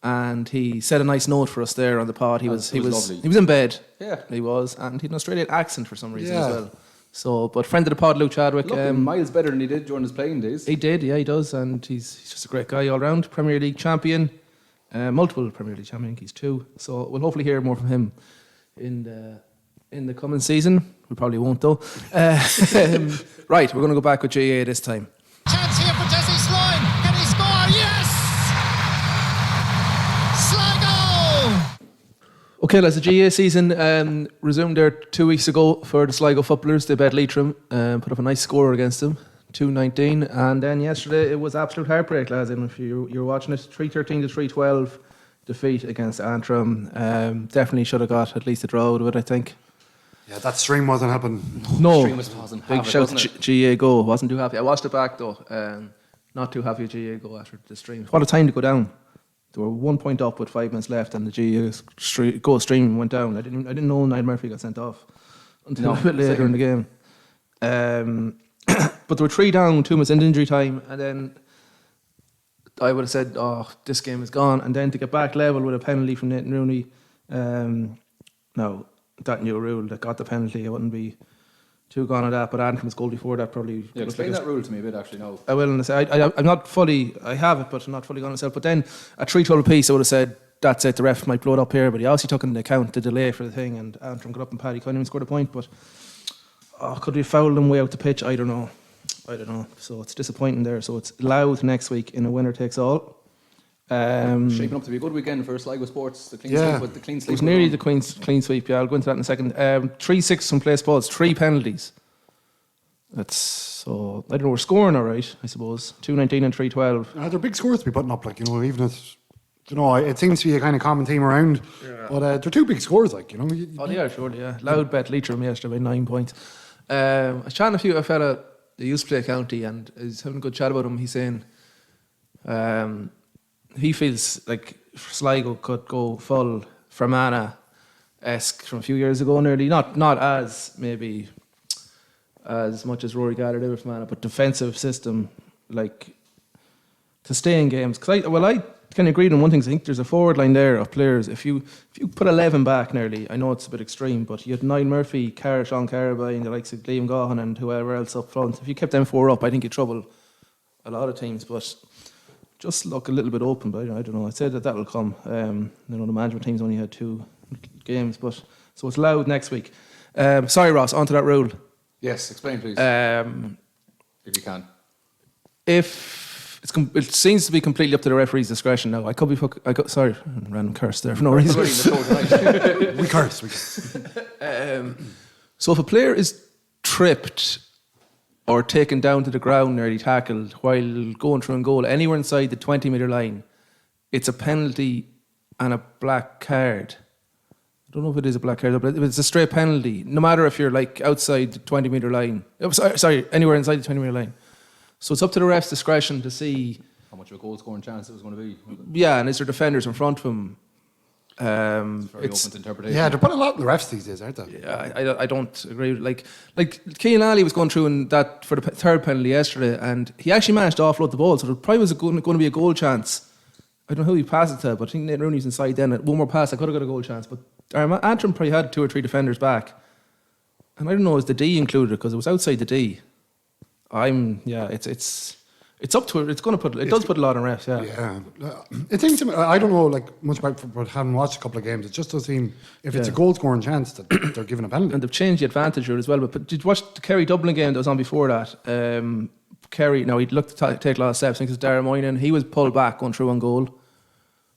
and he said a nice note for us there on the pod. He was in bed. Yeah. He was, and he had an Australian accent for some reason as well. So, but friend of the pod, Luke Chadwick. Miles better than he did during his playing days. He did, yeah, he does, and he's just a great guy all round. Premier League champion. Multiple Premier League champion, he's 2. So we'll hopefully hear more from him in the coming season. We probably won't though. Right, we're going to go back with GA this time. Chance here for Jesse Sloan. Can he score? Yes! Sligo! Okay, lads, the GA season resumed there 2 weeks ago for the Sligo footballers. They bet Leitrim, put up a nice score against them. 2-19, and then yesterday it was absolute heartbreak, lads. And if you were watching it, 3-13 to 3-12 defeat against Antrim. Definitely should have got at least a draw out of it, I think. Yeah, that stream wasn't helping. No, stream was causing big shout to GA Go. Wasn't too happy. I watched it back though. Not too happy with GA Go after the stream. What a time to go down. They were 1 point up with 5 minutes left, and the GA Go stream went down. I didn't know Niall Murphy got sent off until a bit later in the game. But they were 3 down, 2 minutes into injury time, and then I would have said, this game is gone. And then to get back level with a penalty from Nathan Rooney, no, that new rule that got the penalty, I wouldn't be too gone on that. But Antrim's goal before that probably... Yeah, explain that rule to me a bit, actually, no. I will, and I'm not fully... I have it, but I'm not fully gone myself. But then at 3-12 apiece, I would have said, that's it, the ref might blow it up here, but he obviously took into account the delay for the thing, and Antrim got up and Paddy couldn't even score the point, but... could we foul them way out the pitch? I don't know. So it's disappointing there. So it's Louth next week in a winner takes all. Shaping up to be a good weekend for Sligo Sports. The clean sweep, but the clean sweep. It was nearly the clean sweep. Yeah, I'll go into that in a second. 3-6 from place balls, 3 penalties. That's so. I don't know. We're scoring all right, I suppose. 2-19 and 3-12. They're big scores to be putting up. Even if it seems to be a kind of common theme around. Yeah. But they're 2 big scores, They are surely. Yeah. Loud bet Leitrim yesterday by 9 points. I was chatting to a fella that used to play county, and he's having a good chat about him. He's saying he feels like Sligo could go full Fermanagh-esque from a few years ago nearly. Not as maybe as much as Rory Gallagher did with Fermanagh, but defensive system, like to stay in games. Because I kind of agreed on one thing. I think there's a forward line there of players. If you put 11 back nearly, I know it's a bit extreme, but you had Niall Murphy, Sean Carabine, the likes of Liam Gahan and whoever else up front. If you kept them 4 up, I think you'd trouble a lot of teams. But just look a little bit open. But I don't know. I'd say that will come. The management teams only had 2 games, but so it's Louth next week. Sorry, Ross. On to that rule. Yes, explain please. If you can. It seems to be completely up to the referee's discretion now. Sorry, random curse there for no reason. We curse. So if a player is tripped or taken down to the ground, nearly tackled while going through a goal anywhere inside the 20-metre line, it's a penalty and a black card. I don't know if it is a black card, but it's a straight penalty, no matter if you're outside the 20-metre line. Sorry, anywhere inside the 20-metre line. So it's up to the ref's discretion to see how much of a goal scoring chance it was going to be. Yeah, and is there defenders in front of him? Very open to interpretation. Yeah, they're putting a lot in the refs these days, aren't they? Yeah, I don't agree. Like Cian Ali was going through in that for the third penalty yesterday, and he actually managed to offload the ball, so there probably was going to be a goal chance. I don't know who he passed it to, but I think Nate Rooney's inside then. One more pass, I could have got a goal chance, but Antrim probably had 2 or 3 defenders back, and I don't know, is the D included because it was outside the D. It's up to it. It does put a lot on refs. Yeah. It seems to me, I don't know like much about football, but having watched a couple of games, it just does seem if it's a goal scoring chance that they're given a penalty. And they've changed the advantage rule as well. But did you watch the Kerry Dublin game that was on before that? Kerry, now he'd looked to take a lot of steps. I think it was Darren Moynihan. He was pulled back going through on goal,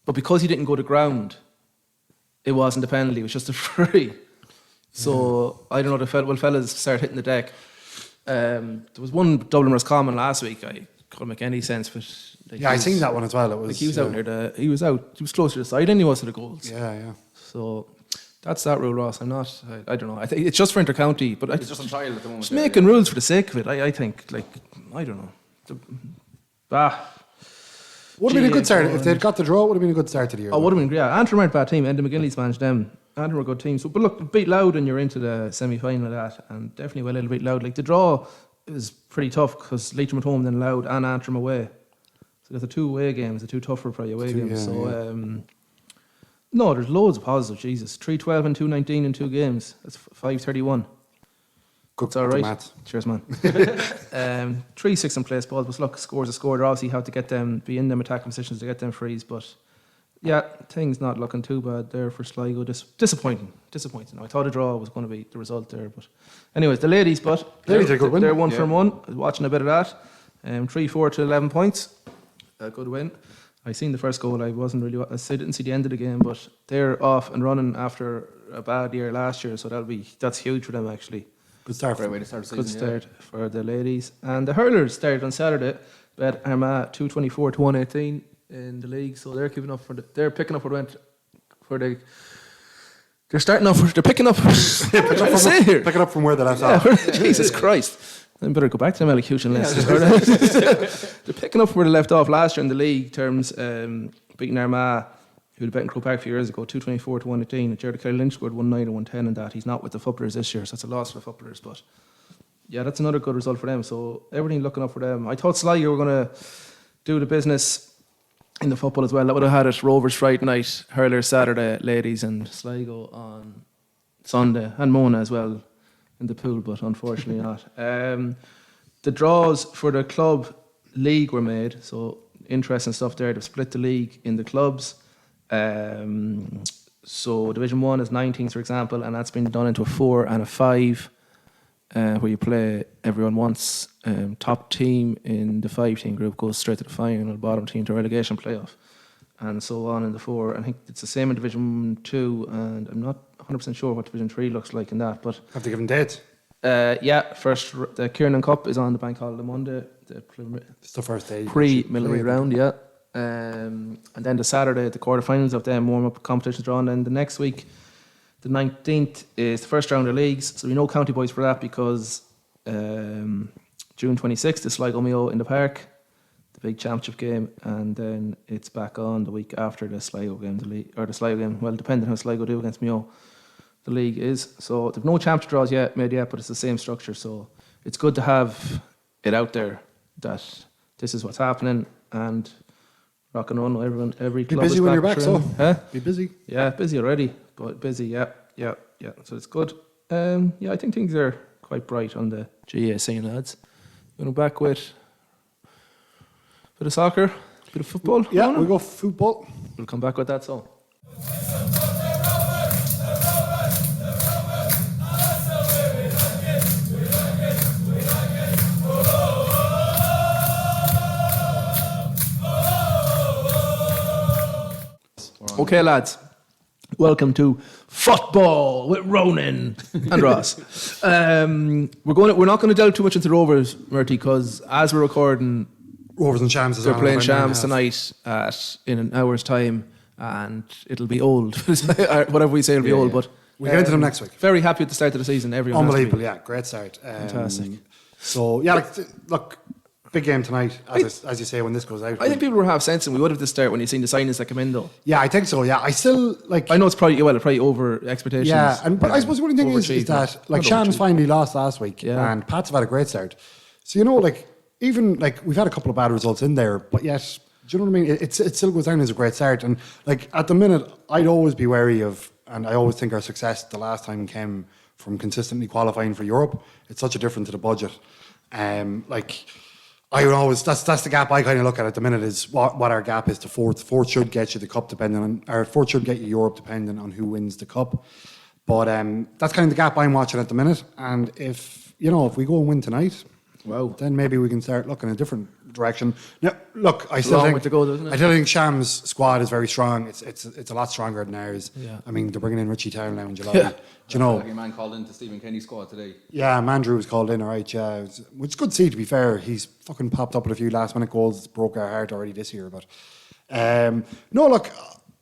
but because he didn't go to ground, it wasn't a penalty. It was just a free. So I don't know. The fellas started hitting the deck. There was one Dublin Roscommon last week. I couldn't make any sense, but I seen that one as well. It was he was out near he was closer to the side than he was to the goals. Yeah. So that's that rule, Ross. I don't know. I think it's just for intercounty, but it's just on trial at the moment. Just making rules for the sake of it. I think I don't know. Would have been a good start if they'd got the draw. Would have been a good start to the year. Oh, would have been great. Antrim weren't a bad team. Enda McGinley's managed them. Antrim were a good team. So, but look, beat Louth and you're into the semi-final of that, and definitely well a little bit Louth. Like the draw is pretty tough because Leitrim at home, then Louth and Antrim away. So there's the 2 away games, the 2 tougher probably away games. No, there's loads of positives. Jesus, 3-12 and 2-19 in 2 games. That's 5-31. Good. It's all right. Maths. Cheers, man. 3-6 in place balls, but look, scores a score. They're obviously have to get them, be in them attacking positions to get them frees. But yeah, things not looking too bad there for Sligo. Disappointing. I thought a draw was going to be the result there, but anyways, the ladies, Ladies are a good win. They're 1 from 1. I was watching a bit of that. 3-4 to 11 points. A good win. I seen the first goal. I didn't see the end of the game, but they're off and running after a bad year last year, so that's huge for them actually. Good start. Great way to start the season. Good start for the ladies. And the hurlers started on Saturday. Bet Armagh 224 to 118 in the league, so they're picking up they're starting off. They're picking up. Picking up from where they left off. Jesus Christ. I better go back to them elocution lessons. They're picking up where they left off last year in the league terms, beating Armagh, who'd bet in Croke Park a few years ago, 224 to 118. Jared Kelly Lynch scored 1-9 and 110 in that. He's not with the footballers this year, so that's a loss for the footballers. But yeah, that's another good result for them. So everything looking up for them. I thought Sligo were going to do the business in the football as well. That would have had it Rovers Friday night, Hurlers Saturday, ladies, and Sligo on Sunday, and Mona as well in the pool, but unfortunately not. The draws for the club league were made, so interesting stuff there. They've split the league in the clubs. So Division 1 is 9 teams, for example, and that's been done into a 4 and a 5, where you play everyone once. Top team in the 5-team group goes straight to the final, bottom team to relegation playoff, and so on in the 4. I think it's the same in Division 2, and I'm not 100% sure what Division 3 looks like in that. But have they given dates? First the Kiernan Cup is on the bank holiday Monday. It's the first day. Pre-Millway round, yeah. And then the Saturday, the quarterfinals of them warm-up competitions drawn. And the next week, the 19th, is the first round of leagues. So we know county boys for that because June 26th is Sligo Mayo in the park, the big championship game, and then it's back on the week after the Sligo game, the Sligo game. Well, depending how Sligo do against Mayo, the league is. So they've no championship draws made yet, but it's the same structure. So it's good to have it out there that this is what's happening, and rock and roll. Every club be busy is when back you're back, training. so be busy. Yeah, busy already, but busy. Yeah. So it's good. I think things are quite bright on the GA scene, lads. Going back with a bit of soccer, a bit of football. Yeah, we'll go football. We'll come back with that. So. Okay, lads. Welcome to Football with Ronan and Ross. We're not going to delve too much into Rovers, Murty, because as we're recording, Rovers and Shams they're playing Shams tonight in an hour's time, and it'll be old. Whatever we say, it'll be old. But we'll get into them next week. Very happy at the start of the season. Everyone unbelievable, yeah, great start. Fantastic. So yeah, look, big game tonight, as you say, when this goes out. I think people were half sensing we would have to start when you seen the signings that come in, though. Yeah, I think so. Yeah, I still like. I know it's probably over expectations. Yeah, but I suppose the only thing is that like Shams finally lost last week, and Pats have had a great start. So even we've had a couple of bad results in there, but yet, do you know what I mean? It still goes down as a great start, and like at the minute, I'd always be wary of, and I always think our success the last time came from consistently qualifying for Europe. It's such a difference to the budget. I would always that's the gap I kind of look at the minute is what our gap is to fourth. Fourth should get you the cup fourth should get you Europe depending on who wins the cup. But that's kind of the gap I'm watching at the minute. And if we go and win tonight, then maybe we can start looking in a different direction. Now, look, I still think Shams' squad is very strong. It's a lot stronger than ours. Yeah. I mean, they're bringing in Richie Town now in July. Yeah. Do you know? Like a man called into Stephen Kenny's squad today. Yeah, Mandrew was called in, all right. Yeah, which is good to see. To be fair, he's fucking popped up with a few last-minute goals. Broke our heart already this year. But no, look,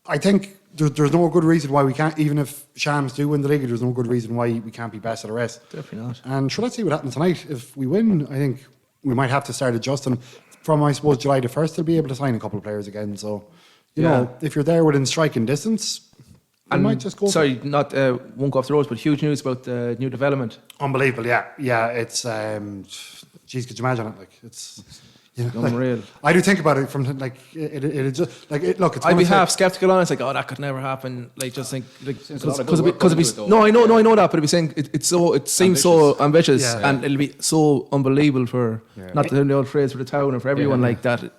I think there's no good reason why we can't. Even if Shams do win the league, there's no good reason why we can't be best of the rest. Definitely not. And sure, let's see what happens tonight. If we win, I think we might have to start adjusting. From, I suppose, July the 1st, they'll be able to sign a couple of players again. So, you know, if you're there within striking distance, I might just go. Sorry, won't go off the roads, but huge news about the new development. Unbelievable, yeah. It's, geez, could you imagine it? Like, it's unreal. I do think about it from it just look. It's I'd be half skeptical on it. It's like, that could never happen. Like, just think because it'd be no, I know that, but it'd be saying it seems so ambitious, and it'll be so unbelievable for not the old phrase for the town and for everyone like that.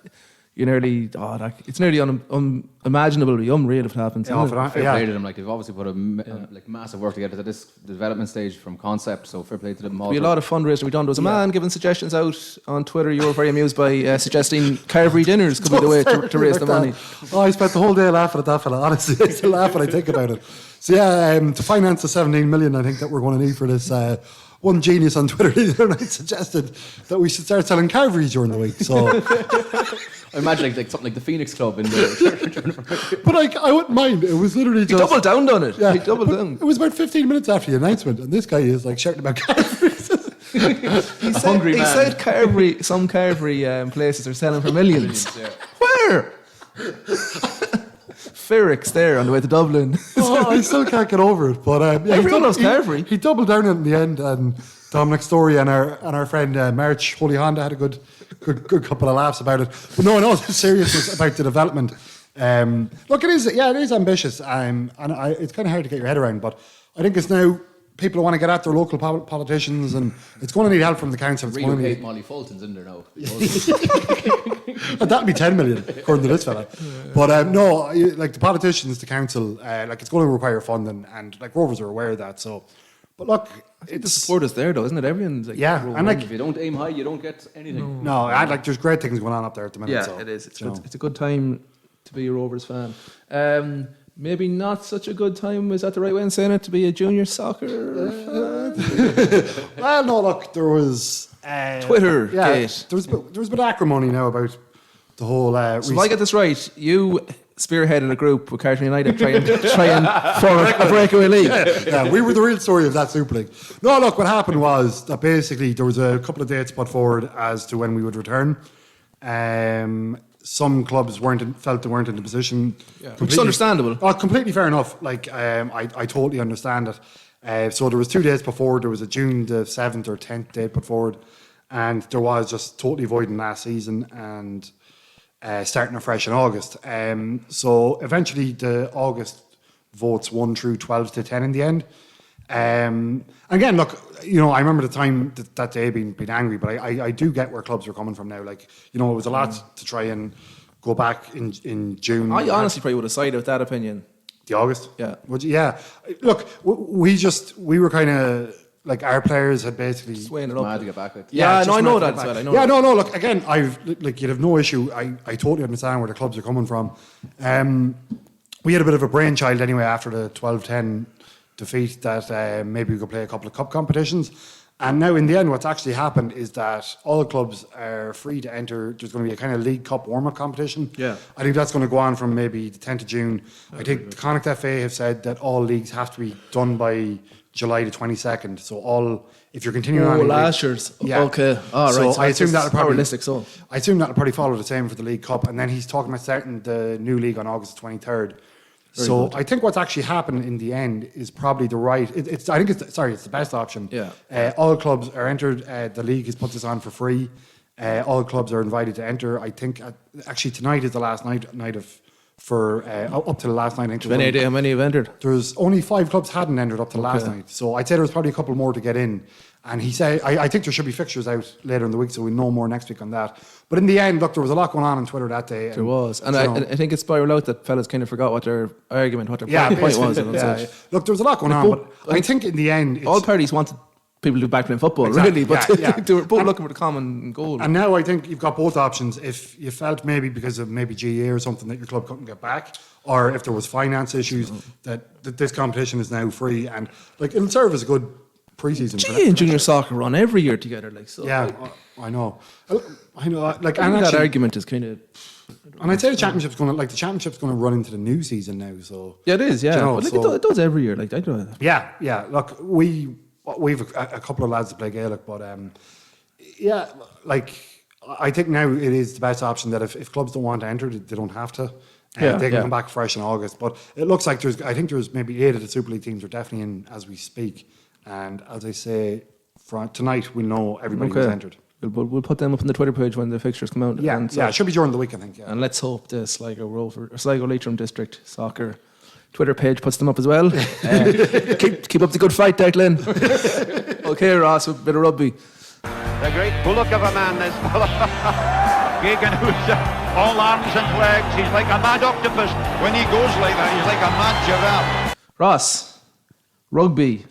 You nearly, it's nearly unimaginable, unreal if it happens. Fair play to them. Like they've obviously put a massive work together to this development stage from concept. So fair play to them. There'll be a lot of fundraising we done. There was a man giving suggestions out on Twitter. You were very amused by suggesting carvery dinners could be the way to raise the money. I spent the whole day laughing at that fella. Honestly, I still laugh when I think about it. So to finance the 17 million, I think that we're going to need for this. One genius on Twitter the other night suggested that we should start selling carveries during the week. So I imagine like something like the Phoenix Club in the. But I wouldn't mind. It was literally just. He doubled down on it. Yeah, he doubled down. It was about 15 minutes after the announcement, and this guy is like shouting about carveries. He said carvery. Some carvery places are selling for millions. Where? Ferrix there on the way to Dublin. I still can't get over it. But everyone loves carvery. He doubled down in the end, and Dominic Story and our friend March Holy Honda had a good couple of laughs about it. But no, in all seriousness about the development. Look, it is ambitious, and it's kind of hard to get your head around. But I think it's now people want to get at their local politicians, and it's going to need help from the council. It's going to need Molly Fulton's in there now. That'll be 10 million, according to this fella. But no, like the politicians, the council, it's going to require funding, and like Rovers are aware of that. So, but look, the support is there, though, isn't it? Everyone's like, and if you don't aim high, you don't get anything. No, there's great things going on up there at the minute. Yeah, so, it is. It's a good time to be a Rovers fan. Maybe not such a good time, is that the right way in saying it, to be a junior soccer fan? Well, no, look, there was Twitter gate. There was a bit of acrimony now about the whole. So if I get this right, you spearheaded a group with Carton United trying for a breakaway league. Yeah, we were the real story of that Super League. No, look, what happened was that basically there was a couple of dates put forward as to when we would return. Some clubs felt they weren't in the position. Which is understandable. Completely fair enough. Like, I totally understand it. So there was 2 days before. There was a June the 7th or 10th date put forward. And there was just totally avoiding last season and starting afresh in August. So eventually the August votes won through 12-10 in the end. Again, look, I remember the time that day being angry, but I do get where clubs are coming from now. Like, it was a lot to try and go back in June. I honestly probably would have sided with that opinion. The August? Yeah. Look, we were kind of, like, our players had basically swaying it up. Mad to get back. I know that as well. I know. No, look, again, you'd have no issue. I totally understand where the clubs are coming from. We had a bit of a brainchild anyway after the 12-10 defeat that maybe we could play a couple of cup competitions, And now, in the end, what's actually happened is that all clubs are free to enter. There's going to be a kind of League Cup warm-up competition. Yeah. I think that's going to go on from maybe the 10th of June. I think the Connacht FA have said that all leagues have to be done by July the 22nd. So if you're continuing on... last year's. Yeah. Okay. Oh, so right. So I assume that'll probably... realistic, so. I assume that'll probably follow the same for the League Cup. And then he's talking about starting the new league on August 23rd. So I think what's actually happened in the end is probably the right. It's the best option. Yeah. All clubs are entered. The league has put this on for free. All clubs are invited to enter. I think actually tonight is the last night up to the last night. I think Do you have any idea how many have entered? There's only 5 clubs hadn't entered up to last night. So I'd say there's probably a couple more to get in. And he said, I think there should be fixtures out later in the week, so we'll know more next week on that. But in the end, look, there was a lot going on Twitter that day. There was. And I think it spiraled out that fellas kind of forgot what their point was. Yeah. Look, there was a lot going on, but I think in the end... all parties wanted people to be back playing football, Exactly, really, but they were both looking for the common goal. And now I think you've got both options. If you felt maybe because of maybe GA or something that your club couldn't get back, or if there was finance issues, that this competition is now free, and like it'll serve as a good pre-season. GA and junior soccer run every year together, like so. Yeah, I know. Like, and that argument is kind of. And I'd say the championship's going to run into the new season now. So yeah, it is. Yeah, but like it does every year. Like I don't know. Yeah. Look, we've a couple of lads that play Gaelic, but I think now it is the best option that if clubs don't want to enter, they don't have to. They can come back fresh in August. But it looks like there's maybe 8 of the Super League teams are definitely in as we speak. And as I say, tonight we'll know everybody who's entered. We'll put them up on the Twitter page when the fixtures come out. Yeah, it should be during the week, I think. Yeah. And let's hope the Sligo Leitrim District Soccer Twitter page puts them up as well. Keep up the good fight there, Glenn. Okay, Ross, a bit of rugby. The great bullock of a man, this fella. Gagan, who's all arms and legs. He's like a mad octopus. When he goes like that, he's like a mad giraffe. Ross, rugby.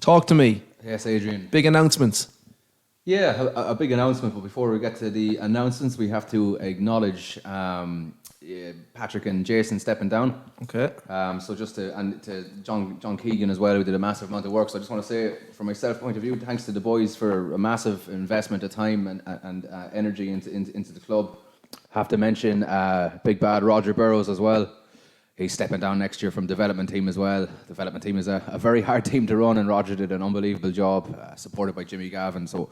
Talk to me. Yes, Adrian. Big announcements. Yeah, a big announcement. But before we get to the announcements, we have to acknowledge Patrick and Jason stepping down. Okay. So just to John Keegan as well, who did a massive amount of work. So I just want to say, from myself point of view, thanks to the boys for a massive investment of time and energy into the club. Have to mention big bad Roger Burrows as well. He's stepping down next year from development team as well. Development team is a very hard team to run, and Roger did an unbelievable job, supported by Jimmy Gavin. So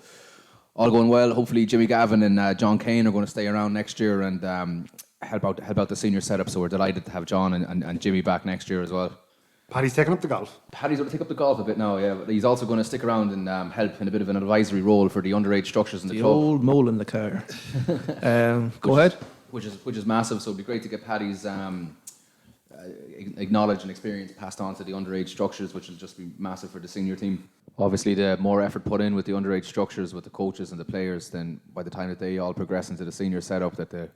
all going well. Hopefully Jimmy Gavin and John Kane are going to stay around next year and help out the senior setup. So we're delighted to have John and Jimmy back next year as well. Paddy's taking up the golf. Paddy's going to take up the golf a bit now, yeah. But he's also going to stick around and help in a bit of an advisory role for the underage structures in the club. The old mole in the car. Go ahead. Which is massive. So it'd be great to get Paddy's acknowledge and experience passed on to the underage structures, which will just be massive for the senior team. Obviously, the more effort put in with the underage structures, with the coaches and the players, then by the time that they all progress into the senior setup, that they're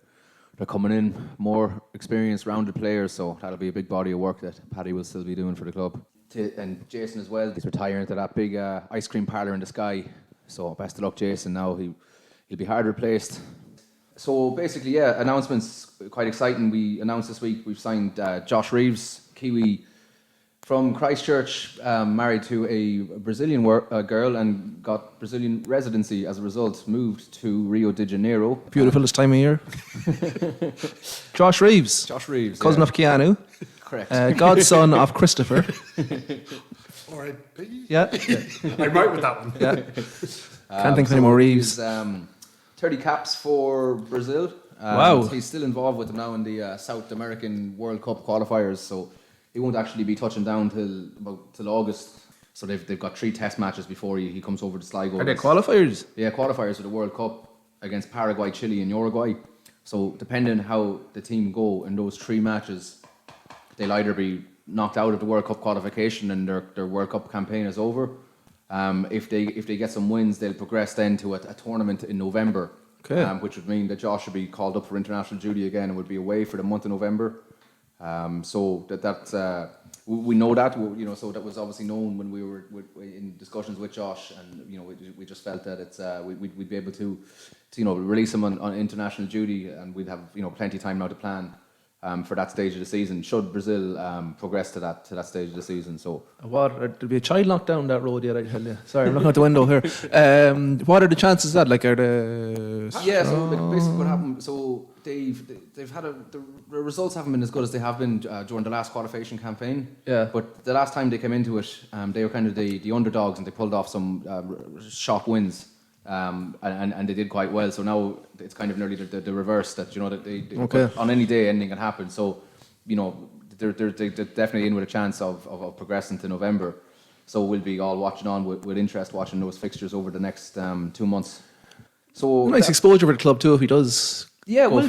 coming in more experienced, rounded players. So that'll be a big body of work that Paddy will still be doing for the club. And Jason as well, he's retiring to that big ice cream parlour in the sky. So best of luck, Jason. Now he'll be hard replaced. So basically, yeah, announcements, quite exciting. We announced this week we've signed Josh Reeves, Kiwi from Christchurch, married to a Brazilian girl and got Brazilian residency as a result, moved to Rio de Janeiro. Beautiful this time of year. Josh Reeves. Cousin of Keanu. Correct. Godson of Christopher. All right. Yeah. I'm right with that one. Yeah. Can't think of any more Reeves. 30 caps for Brazil. Wow. He's still involved with them now in the South American World Cup qualifiers, so he won't actually be touching down till August. So they've got 3 test matches before he comes over to Sligo. Are they qualifiers? Yeah, qualifiers for the World Cup against Paraguay, Chile and Uruguay. So depending how the team go in those 3 matches, they'll either be knocked out of the World Cup qualification and their World Cup campaign is over. If they get some wins, they'll progress then to a tournament in November, which would mean that Josh should be called up for international duty again and would be away for the month of November. So that's we know that, so that was obviously known when we were in discussions with Josh, and we just felt that it's we'd be able to release him on international duty, and we'd have plenty of time now to plan. for that stage of the season. Should Brazil progress to that stage of the season? So there'll be a child knocked down that road yet, I tell you. Sorry, I'm looking out the window here. What are the chances of that? Like, are the so basically what happened? So they've had the results haven't been as good as they have been during the last qualification campaign. Yeah. But the last time they came into it, they were kind of the underdogs, and they pulled off some shock wins. And they did quite well. So now it's kind of nearly the reverse, that that they on any day anything can happen. So they're definitely in with a chance of progressing to November. So we'll be all watching on with interest, watching those fixtures over the next 2 months. So nice exposure for the club too if he does. It'll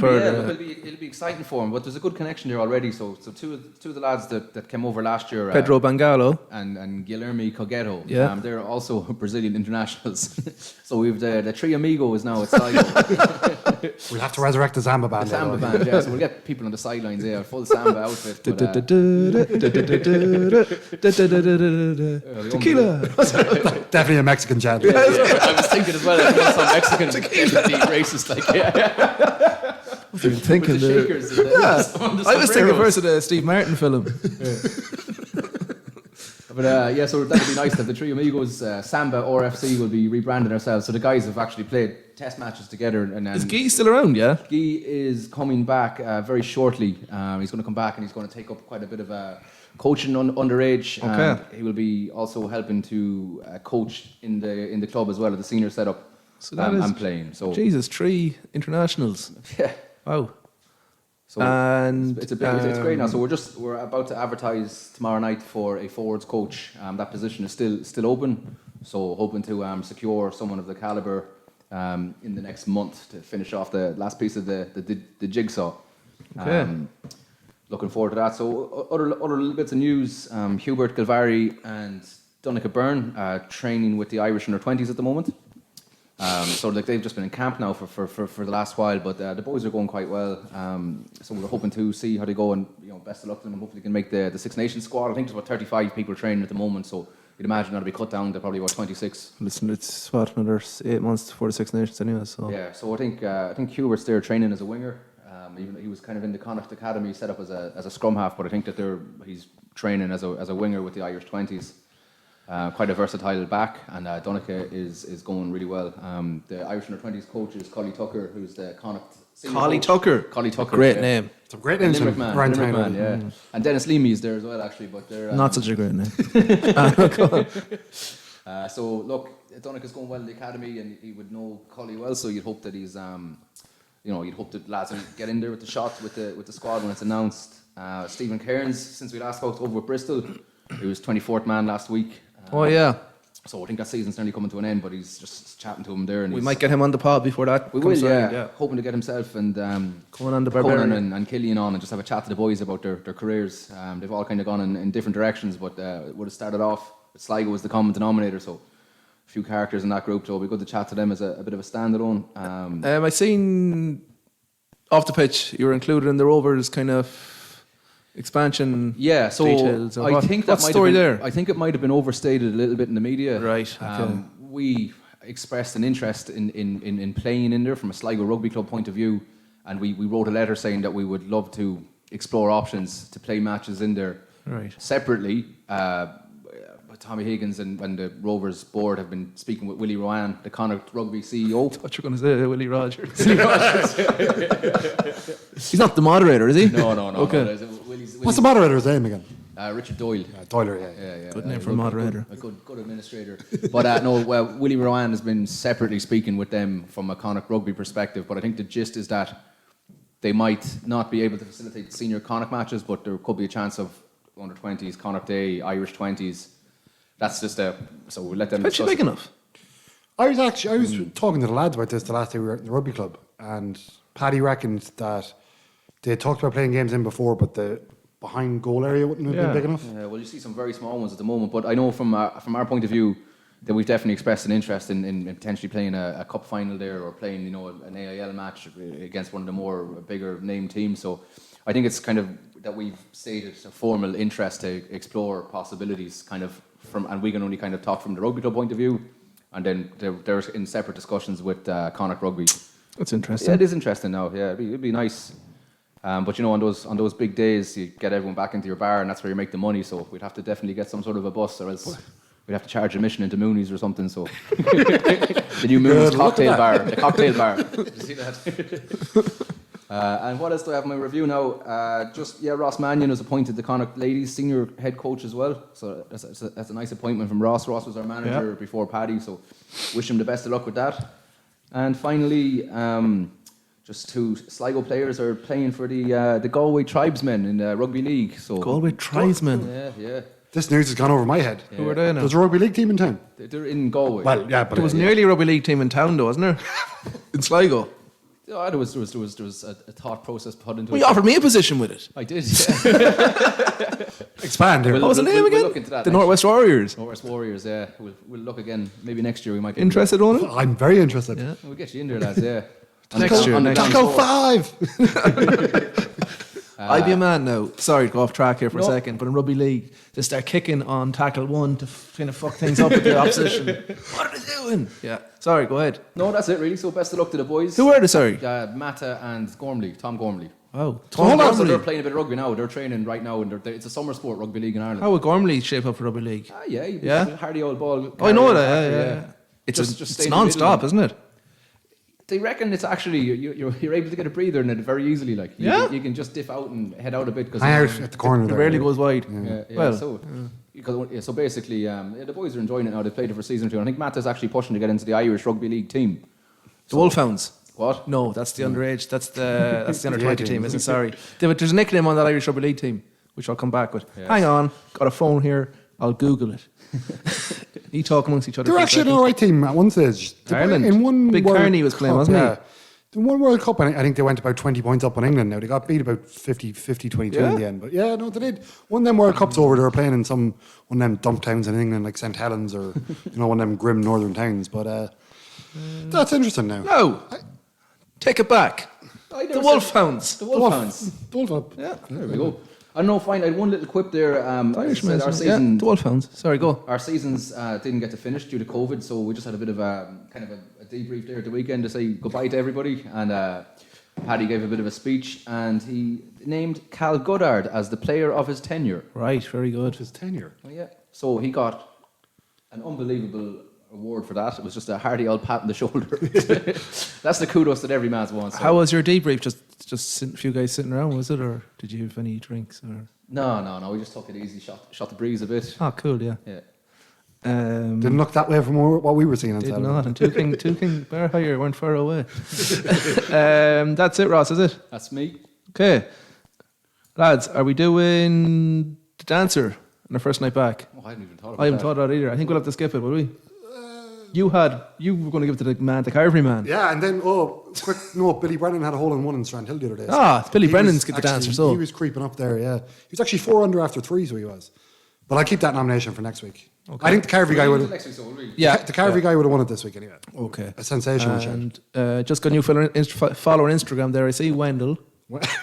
be exciting for him. But there's a good connection there already. So two of the lads that came over last year, Pedro Bangalo and Guilherme Cogueto, yeah, they're also Brazilian internationals. So we've the three amigos now at Sligo. We'll have to resurrect the Samba band. The Samba band, yeah. So we'll get people on the sidelines there, full Samba outfit. Tequila. Definitely a Mexican chant. Yeah. I was thinking as well. If some Mexican, definitely racist, like What were you thinking there? I was thinking first of the Steve Martin film. But so that would be nice that the three amigos, Samba or FC, will be rebranding ourselves. So the guys have actually played test matches together. And is Guy still around? Yeah, Guy is coming back very shortly. He's going to come back and he's going to take up quite a bit of coaching underage. Okay. He will be also helping to coach in the club as well at the senior setup. So that is, and playing. So Jesus, 3 internationals. Yeah. Wow. So and it's great now. So we're about to advertise tomorrow night for a forwards coach. That position is still open. So hoping to secure someone of the caliber in the next month to finish off the last piece of the jigsaw. Okay. Looking forward to that. So other little bits of news. Hubert Gilvary and Donncha Byrne training with the Irish under-20s at the moment. So they've just been in camp now for the last while, but the boys are going quite well. So we're hoping to see how they go, and best of luck to them, and hopefully can make the Six Nations squad. I think there's about 35 people training at the moment, so you'd imagine that'll be cut down to probably about 26. Listen, it's another 8 months before the Six Nations anyway. So yeah, so I think Hubert's there training as a winger. Even he was kind of in the Connacht Academy, set up as a scrum half, but I think that he's training as a winger with the Irish 20s. Quite a versatile back, and Donncha is going really well. The Irish under-20s coach is Collie Tucker, who's the Connacht senior coach. Collie Tucker. Great name. It's a great name. Limerick man, yeah. And Dennis Leamy is there as well, actually, but they're not such a great name. So look, Donncha's going well in the academy, and he would know Collie well, so you'd hope that he's you'd hope that lads will get in there with the shot with the squad when it's announced. Stephen Cairns, since we last spoke over with Bristol, he was 24th man last week. Oh yeah. So I think that season's nearly coming to an end, but he's just chatting to him there. And we might get him on the pod before that. We will, yeah. Hoping to get himself and Conan the Barbarian and Killian on and just have a chat to the boys about their careers. They've all kind of gone in different directions, but it would have started off with Sligo as the common denominator, so a few characters in that group, so it'll be good to chat to them as a bit of a standalone. I seen off the pitch you were included in the Rovers kind of expansion. Yeah, so details. I think what's the story there? I think it might have been overstated a little bit in the media. Right. Okay. We expressed an interest in playing in there from a Sligo Rugby Club point of view, and we wrote a letter saying that we would love to explore options to play matches in there. Right. Separately, Tommy Higgins and the Rovers board have been speaking with Willie Rowan, the Connacht Rugby CEO. What you're going to say, Willie Rogers? He's not the moderator, is he? No. Okay. No, What's the moderator's name again? Richard Doyle. Doyle, yeah. Good name for a moderator. A good administrator. But Willie Rowan has been separately speaking with them from a Connacht Rugby perspective, but I think the gist is that they might not be able to facilitate senior Connacht matches, but there could be a chance of under-20s, Connacht A, Irish 20s. That's just so we'll let them discuss. It's big enough. I was talking to the lads about this the last day we were at the rugby club, and Paddy reckoned that they had talked about playing games in before, but the behind goal area wouldn't have been big enough. Yeah, well, you see some very small ones at the moment, but I know from our point of view that we've definitely expressed an interest in potentially playing a cup final there, or playing an AIL match against one of the more bigger name teams. So I think it's kind of that we've stated a formal interest to explore possibilities, kind of and we can only kind of talk from the rugby club point of view, and then they're in separate discussions with Connacht Rugby. That's interesting. Yeah, it is interesting now. Yeah, it'd be nice But on those big days, you get everyone back into your bar, and that's where you make the money. So we'd have to definitely get some sort of a bus, or else we'd have to charge admission into Mooney's or something. So the new Mooney's cocktail bar, the cocktail bar. Did you see that? And what else do I have in my review now? Ross Mannion was appointed the Connacht Ladies senior head coach as well. So that's a nice appointment from Ross. Ross was our manager before Paddy, so wish him the best of luck with that. And finally, just 2 Sligo players are playing for the Galway Tribesmen in the rugby league. So Galway Tribesmen? Yeah. This news has gone over my head. Who are they now? There's a rugby league team in town. They're in Galway. Well, yeah, but there was nearly a rugby league team in town, though, wasn't there? In Sligo. Oh, there was a thought process put into it. Well, you offered me a position with it. I did, yeah. Expand here. What was the name again? We'll look into that the Northwest Warriors. Northwest Warriors, yeah. We'll look again. Maybe next year we might get Interested on it? I'm very interested. Yeah. We'll get you in there, lads, yeah. Next year. Tackle 5! I'd be a man now. Sorry to go off track here for a second, but in rugby league, they start kicking on tackle 1 to kind of fuck things up with the opposition. What are they doing? Yeah. Sorry, go ahead. No, that's it really. So best of luck to the boys. Who are they, sorry? Matta and Tom Gormley. Oh, So they're playing a bit of rugby now. They're training right now, and it's a summer sport, rugby league in Ireland. How would Gormley shape up for rugby league? Yeah. Hardy old ball. Oh, I know that. Yeah. It's non-stop, isn't it? They reckon it's actually you're able to get a breather in it very easily. Like you can just dip out and head out a bit because out at the corner. It rarely goes wide. So basically, the boys are enjoying it now. They played it for season 2. I think Matt is actually pushing to get into the Irish rugby league team. The Wolfhounds. What? No, that's the underage. That's the under 20 team, isn't it? Sorry. There's a nickname on that Irish rugby league team, which I'll come back with. Yes. Hang on, got a phone here. I'll Google it. You talk amongst each other. They're actually an alright team at one stage. Ireland. In one Big World Kearney was playing, Cup, wasn't he? In one World Cup, I think they went about 20 points up on England now. They got beat about 50-22 in the end. But yeah, no, they did. One of them World Cups over, they were playing in one of them dump towns in England, like St Helens or one of them grim northern towns. But that's interesting now. No. Take it back. The Wolfhounds. The Wolfhounds. The Wolfhounds. Yeah, there we go. I don't know, fine. I had one little quip there. Irishman. Our season, the Wolfhounds. Sorry, go. Our seasons didn't get to finish due to COVID, so we just had a bit of a debrief there at the weekend to say goodbye to everybody. And Paddy gave a bit of a speech, and he named Cal Goddard as the player of his tenure. Right, very good. His tenure. Oh, yeah. So he got an unbelievable award for that. It was just a hearty old pat on the shoulder. That's the kudos that every man's wants. So. How was your debrief? Just a few guys sitting around, was it, or did you have any drinks? Or No. We just took it easy, shot the breeze a bit. Oh, cool, yeah. Didn't look that way from what we were seeing on Saturday. Did not, and two King Bear Higher weren't far away. That's it, Ross, is it? That's me. Okay. Lads, are we doing the dancer on our first night back? Oh, I hadn't even thought about I haven't thought of that either. I think we'll have to skip it, will we? You were going to give it to the Carvery man. Yeah, and then, quick note, Billy Brennan had a hole-in-one in Strandhill the other day. It's Billy Brennan's get the dancer, so. He was creeping up there, yeah. He was actually 4 under after 3, so he was. But I'll keep that nomination for next week. Okay. I think the Carvery guy would have... the Carvery guy would have won it this week anyway. Okay. A sensational shot. And just got a new follower on Instagram there. I see Wendell.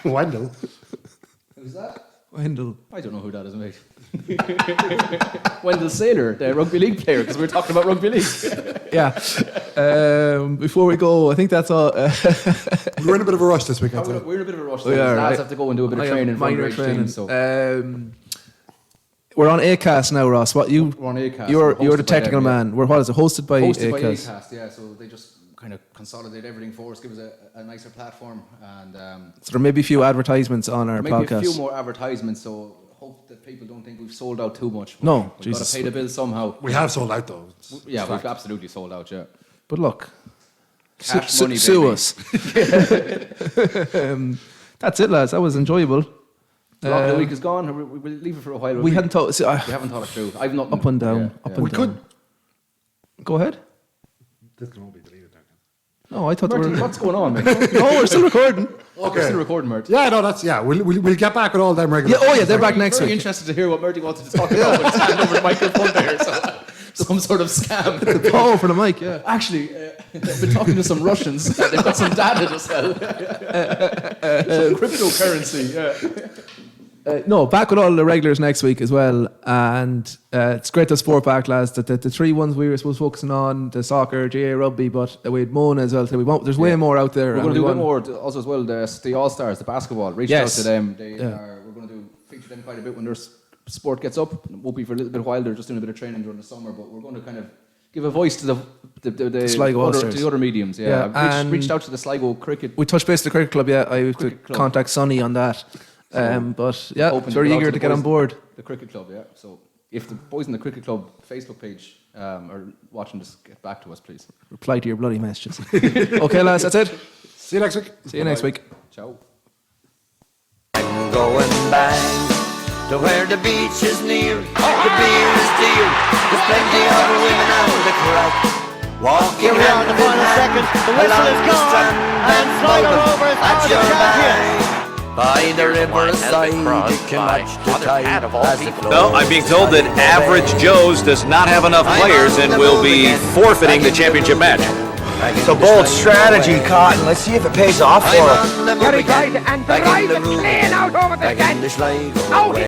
Wendell? Who's that? Wendell. I don't know who that is, mate. Wendell Saylor, the rugby league player, because we were talking about rugby league. Yeah. Before we go, I think that's all. We're in a bit of a rush this week. We're in a bit of a rush. Lads have to go and do a bit of training. Minor training. So. We're on Acast now, Ross. We're on Acast. You're the technical man. What is it? Hosted by Acast. By Acast, yeah. So they just kind of consolidate everything for us, give us a nicer platform, and so there may be a few advertisements on our podcast. Maybe a few more advertisements. So hope that people don't think we've sold out too much. No, we've got to pay the bills somehow. We have sold out though. We've absolutely sold out. Yeah. But look, cash money, sue us. That's it, lads. That was enjoyable. The lock of the week is gone. We'll leave it for a while. We haven't thought. We haven't thought it through. I've not up and down. Up and we down. Could. Go ahead. This can all be deleted now. No, I thought Marty, what's going on, mate? No, we're still recording. Okay. We're still recording, Mert. Yeah, no, that's We'll get back with all them regular. Yeah, they're back next week. Very interested to hear what Merty wanted to talk about. But stand over the microphone there, so some sort of scam. The paw for the mic, yeah. Actually, I've been talking to some Russians. They've got some data to sell. Some cryptocurrency. Yeah. No, back with all the regulars next week as well. And it's great to have sport back, lads. The 3 ones we were supposed to focusing on, the soccer, GA rugby, but we had Mona as well. So there's way more out there. We're going to do a bit more also as well. The All-Stars, the basketball, reached out to them. We're going to feature them quite a bit when their sport gets up. It won't be for a little bit while. They're just doing a bit of training during the summer, but we're going to kind of give a voice to the Sligo the other mediums. Yeah, I've reached out to the Sligo cricket. We touched base with the cricket club. Yeah, I have to contact Sonny on that. But yeah, very eager to get on board. The cricket club, yeah. So if the boys in the cricket club Facebook page are watching this, get back to us, please. Reply to your bloody messages. Okay, lads, that's it. See you next week. See you next week. Ciao. I'm going back to where the beach is near, the beer is dear, there's plenty of women on the crack. Walking Here we are in the final seconds. The whistle is gone, and Sligo Rovers are the champions. By the riverside, you can watch the tide as it flows. No, I'm being told that Average Joe's does not have enough players and will be forfeiting the championship match. It's a bold strategy, Cotton. Let's see if it pays off for him. Very tight, and the right is playing out over the net. Sligo. Out